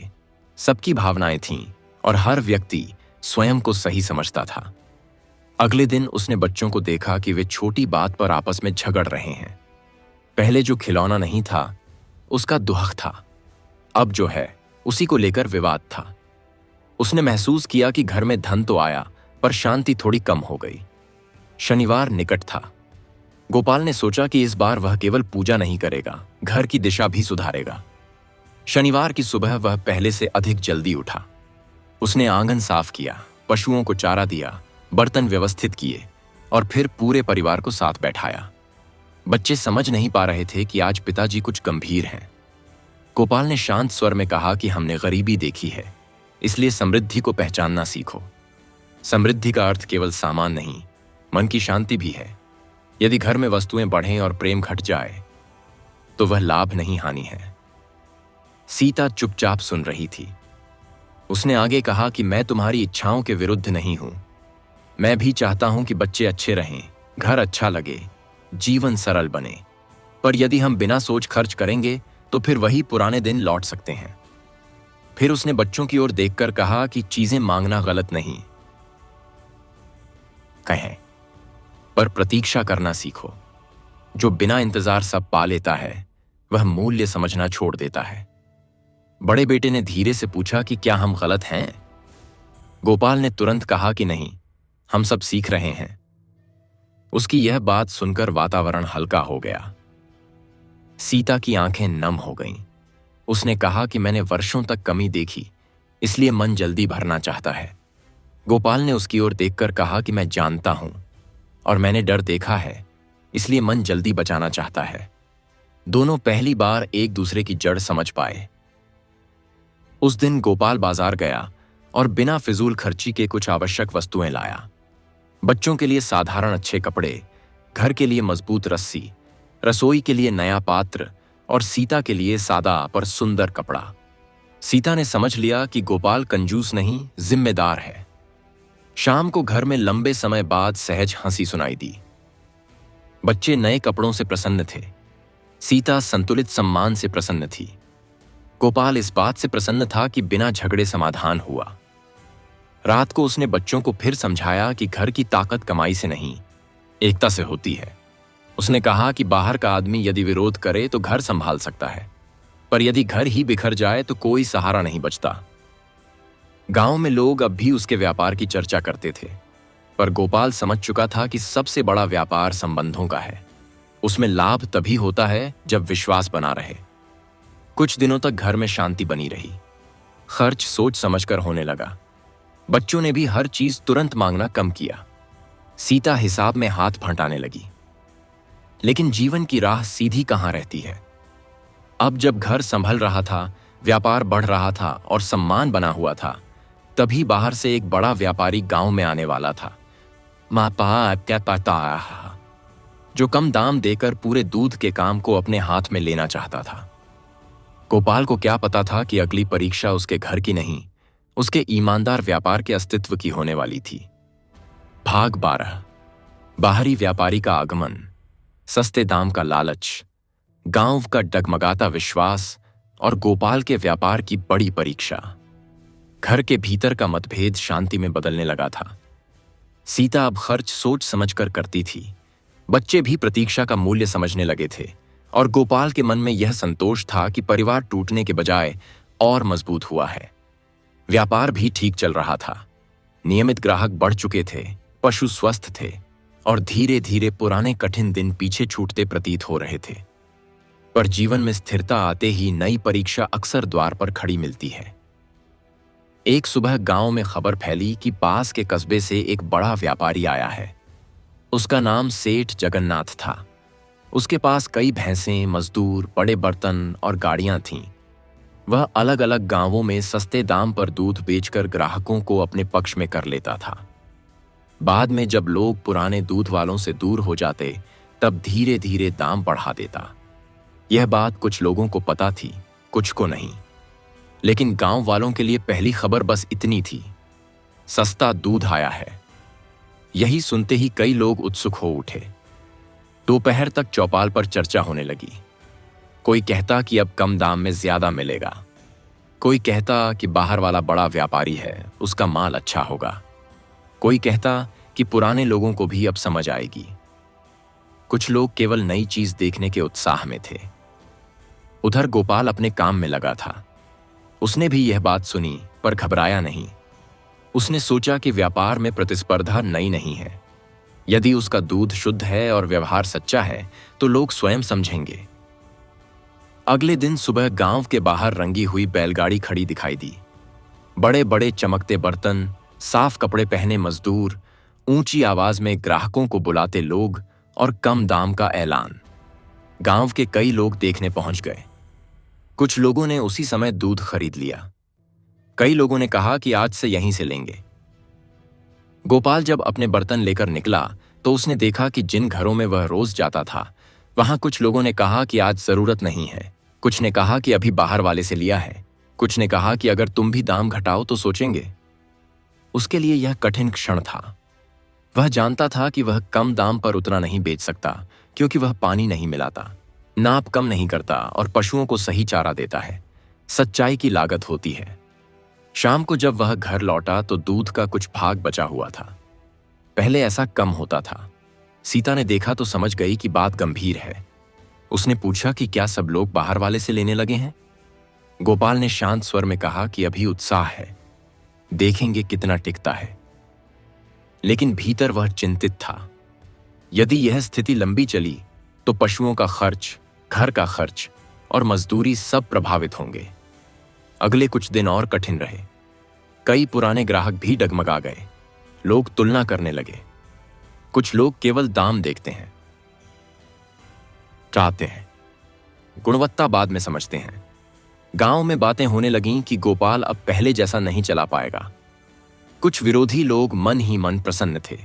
सबकी भावनाएं थीं और हर व्यक्ति स्वयं को सही समझता था। अगले दिन उसने बच्चों को देखा कि वे छोटी बात पर आपस में झगड़ रहे हैं। पहले जो खिलौना नहीं था उसका दुहक था, अब जो है उसी को लेकर विवाद था। उसने महसूस किया कि घर में धन तो आया पर शांति थोड़ी कम हो गई। शनिवार निकट था। गोपाल ने सोचा कि इस बार वह केवल पूजा नहीं करेगा, घर की दिशा भी सुधारेगा। शनिवार की सुबह वह पहले से अधिक जल्दी उठा। उसने आंगन साफ किया, पशुओं को चारा दिया, बर्तन व्यवस्थित किए और फिर पूरे परिवार को साथ बैठाया। बच्चे समझ नहीं पा रहे थे कि आज पिताजी कुछ गंभीर हैं। गोपाल ने शांत स्वर में कहा कि हमने गरीबी देखी है, इसलिए समृद्धि को पहचानना सीखो। समृद्धि का अर्थ केवल सामान नहीं, मन की शांति भी है। यदि घर में वस्तुएं बढ़ें और प्रेम घट जाए तो वह लाभ नहीं, हानि है। सीता चुपचाप सुन रही थी। उसने आगे कहा कि मैं तुम्हारी इच्छाओं के विरुद्ध नहीं हूं। मैं भी चाहता हूं कि बच्चे अच्छे रहें, घर अच्छा लगे, जीवन सरल बने। पर यदि हम बिना सोच खर्च करेंगे तो फिर वही पुराने दिन लौट सकते हैं। फिर उसने बच्चों की ओर देखकर कहा कि चीजें मांगना गलत नहीं कहें, पर प्रतीक्षा करना सीखो। जो बिना इंतजार सब पा लेता है वह मूल्य समझना छोड़ देता है। बड़े बेटे ने धीरे से पूछा कि क्या हम गलत हैं? गोपाल ने तुरंत कहा कि नहीं, हम सब सीख रहे हैं। उसकी यह बात सुनकर वातावरण हल्का हो गया। सीता की आंखें नम हो गईं। उसने कहा कि मैंने वर्षों तक कमी देखी, इसलिए मन जल्दी भरना चाहता है। गोपाल ने उसकी ओर देखकर कहा कि मैं जानता हूं और मैंने डर देखा है, इसलिए मन जल्दी बचाना चाहता है। दोनों पहली बार एक दूसरे की जड़ समझ पाए। उस दिन गोपाल बाजार गया और बिना फिजूल खर्ची के कुछ आवश्यक वस्तुएं लाया। बच्चों के लिए साधारण अच्छे कपड़े, घर के लिए मजबूत रस्सी, रसोई के लिए नया पात्र और सीता के लिए सादा पर सुंदर कपड़ा। सीता ने समझ लिया कि गोपाल कंजूस नहीं, जिम्मेदार है। शाम को घर में लंबे समय बाद सहज हंसी सुनाई दी। बच्चे नए कपड़ों से प्रसन्न थे। सीता संतुलित सम्मान से प्रसन्न थी। गोपाल इस बात से प्रसन्न था कि बिना झगड़े समाधान हुआ। रात को उसने बच्चों को फिर समझाया कि घर की ताकत कमाई से नहीं, एकता से होती है। उसने कहा कि बाहर का आदमी यदि विरोध करे तो घर संभाल सकता है, पर यदि घर ही बिखर जाए तो कोई सहारा नहीं बचता। गांव में लोग अब भी उसके व्यापार की चर्चा करते थे, पर गोपाल समझ चुका था कि सबसे बड़ा व्यापार संबंधों का है। उसमें लाभ तभी होता है जब विश्वास बना रहे। कुछ दिनों तक घर में शांति बनी रही। खर्च सोच समझकर होने लगा। बच्चों ने भी हर चीज तुरंत मांगना कम किया। सीता हिसाब में हाथ फंटाने लगी। लेकिन जीवन की राह सीधी कहां रहती है। अब जब घर संभल रहा था, व्यापार बढ़ रहा था और सम्मान बना हुआ था, तभी बाहर से एक बड़ा व्यापारी गांव में आने वाला था। जो कम दाम देकर पूरे दूध के काम को अपने हाथ में लेना चाहता था। गोपाल को क्या पता था कि अगली परीक्षा उसके घर की नहीं, उसके ईमानदार व्यापार के अस्तित्व की होने वाली थी। भाग 12। बाहरी व्यापारी का आगमन, सस्ते दाम का लालच, गांव का डगमगाता विश्वास और गोपाल के व्यापार की बड़ी परीक्षा। घर के भीतर का मतभेद शांति में बदलने लगा था। सीता अब खर्च सोच समझकर करती थी। बच्चे भी प्रतीक्षा का मूल्य समझने लगे थे और गोपाल के मन में यह संतोष था कि परिवार टूटने के बजाय और मजबूत हुआ है। व्यापार भी ठीक चल रहा था। नियमित ग्राहक बढ़ चुके थे, पशु स्वस्थ थे और धीरे धीरे पुराने कठिन दिन पीछे छूटते प्रतीत हो रहे थे। पर जीवन में स्थिरता आते ही नई परीक्षा अक्सर द्वार पर खड़ी मिलती है। एक सुबह गांव में खबर फैली कि पास के कस्बे से एक बड़ा व्यापारी आया है। उसका नाम सेठ जगन्नाथ था। उसके पास कई भैंसें, मजदूर, बड़े बर्तन और गाड़ियां थीं। वह अलग अलग गांवों में सस्ते दाम पर दूध बेचकर ग्राहकों को अपने पक्ष में कर लेता था। बाद में जब लोग पुराने दूध वालों से दूर हो जाते, तब धीरे धीरे दाम बढ़ा देता। यह बात कुछ लोगों को पता थी, कुछ को नहीं। लेकिन गांव वालों के लिए पहली खबर बस इतनी थी, सस्ता दूध आया है। यही सुनते ही कई लोग उत्सुक हो उठे। दोपहर तक चौपाल पर चर्चा होने लगी। कोई कहता कि अब कम दाम में ज्यादा मिलेगा। कोई कहता कि बाहर वाला बड़ा व्यापारी है, उसका माल अच्छा होगा। कोई कहता कि पुराने लोगों को भी अब समझ आएगी। कुछ लोग केवल नई चीज देखने के उत्साह में थे। उधर गोपाल अपने काम में लगा था। उसने भी यह बात सुनी पर घबराया नहीं। उसने सोचा कि व्यापार में प्रतिस्पर्धा नई नहीं है। यदि उसका दूध शुद्ध है और व्यवहार सच्चा है तो लोग स्वयं समझेंगे। अगले दिन सुबह गांव के बाहर रंगी हुई बैलगाड़ी खड़ी दिखाई दी। बड़े बड़े चमकते बर्तन, साफ कपड़े पहने मजदूर, ऊंची आवाज में ग्राहकों को बुलाते लोग और कम दाम का ऐलान। गांव के कई लोग देखने पहुंच गए। कुछ लोगों ने उसी समय दूध खरीद लिया। कई लोगों ने कहा कि आज से यहीं से लेंगे। गोपाल जब अपने बर्तन लेकर निकला तो उसने देखा कि जिन घरों में वह रोज जाता था वहां कुछ लोगों ने कहा कि आज जरूरत नहीं है, कुछ ने कहा कि अभी बाहर वाले से लिया है, कुछ ने कहा कि अगर तुम भी दाम घटाओ तो सोचेंगे। उसके लिए यह कठिन क्षण था। वह जानता था कि वह कम दाम पर उतना नहीं बेच सकता क्योंकि वह पानी नहीं मिलाता, नाप कम नहीं करता और पशुओं को सही चारा देता है। सच्चाई की लागत होती है। शाम को जब वह घर लौटा तो दूध का कुछ भाग बचा हुआ था। पहले ऐसा कम होता था। सीता ने देखा तो समझ गई कि बात गंभीर है। उसने पूछा कि क्या सब लोग बाहर वाले से लेने लगे हैं? गोपाल ने शांत स्वर में कहा कि अभी उत्साह है, देखेंगे कितना टिकता है। लेकिन भीतर वह चिंतित था। यदि यह स्थिति लंबी चली तो पशुओं का खर्च, घर का खर्च और मजदूरी सब प्रभावित होंगे। अगले कुछ दिन और कठिन रहे। कई पुराने ग्राहक भी डगमगा गए। लोग तुलना करने लगे। कुछ लोग केवल दाम देखते हैं, चाहते हैं, गुणवत्ता बाद में समझते हैं। गांव में बातें होने लगीं कि गोपाल अब पहले जैसा नहीं चला पाएगा। कुछ विरोधी लोग मन ही मन प्रसन्न थे।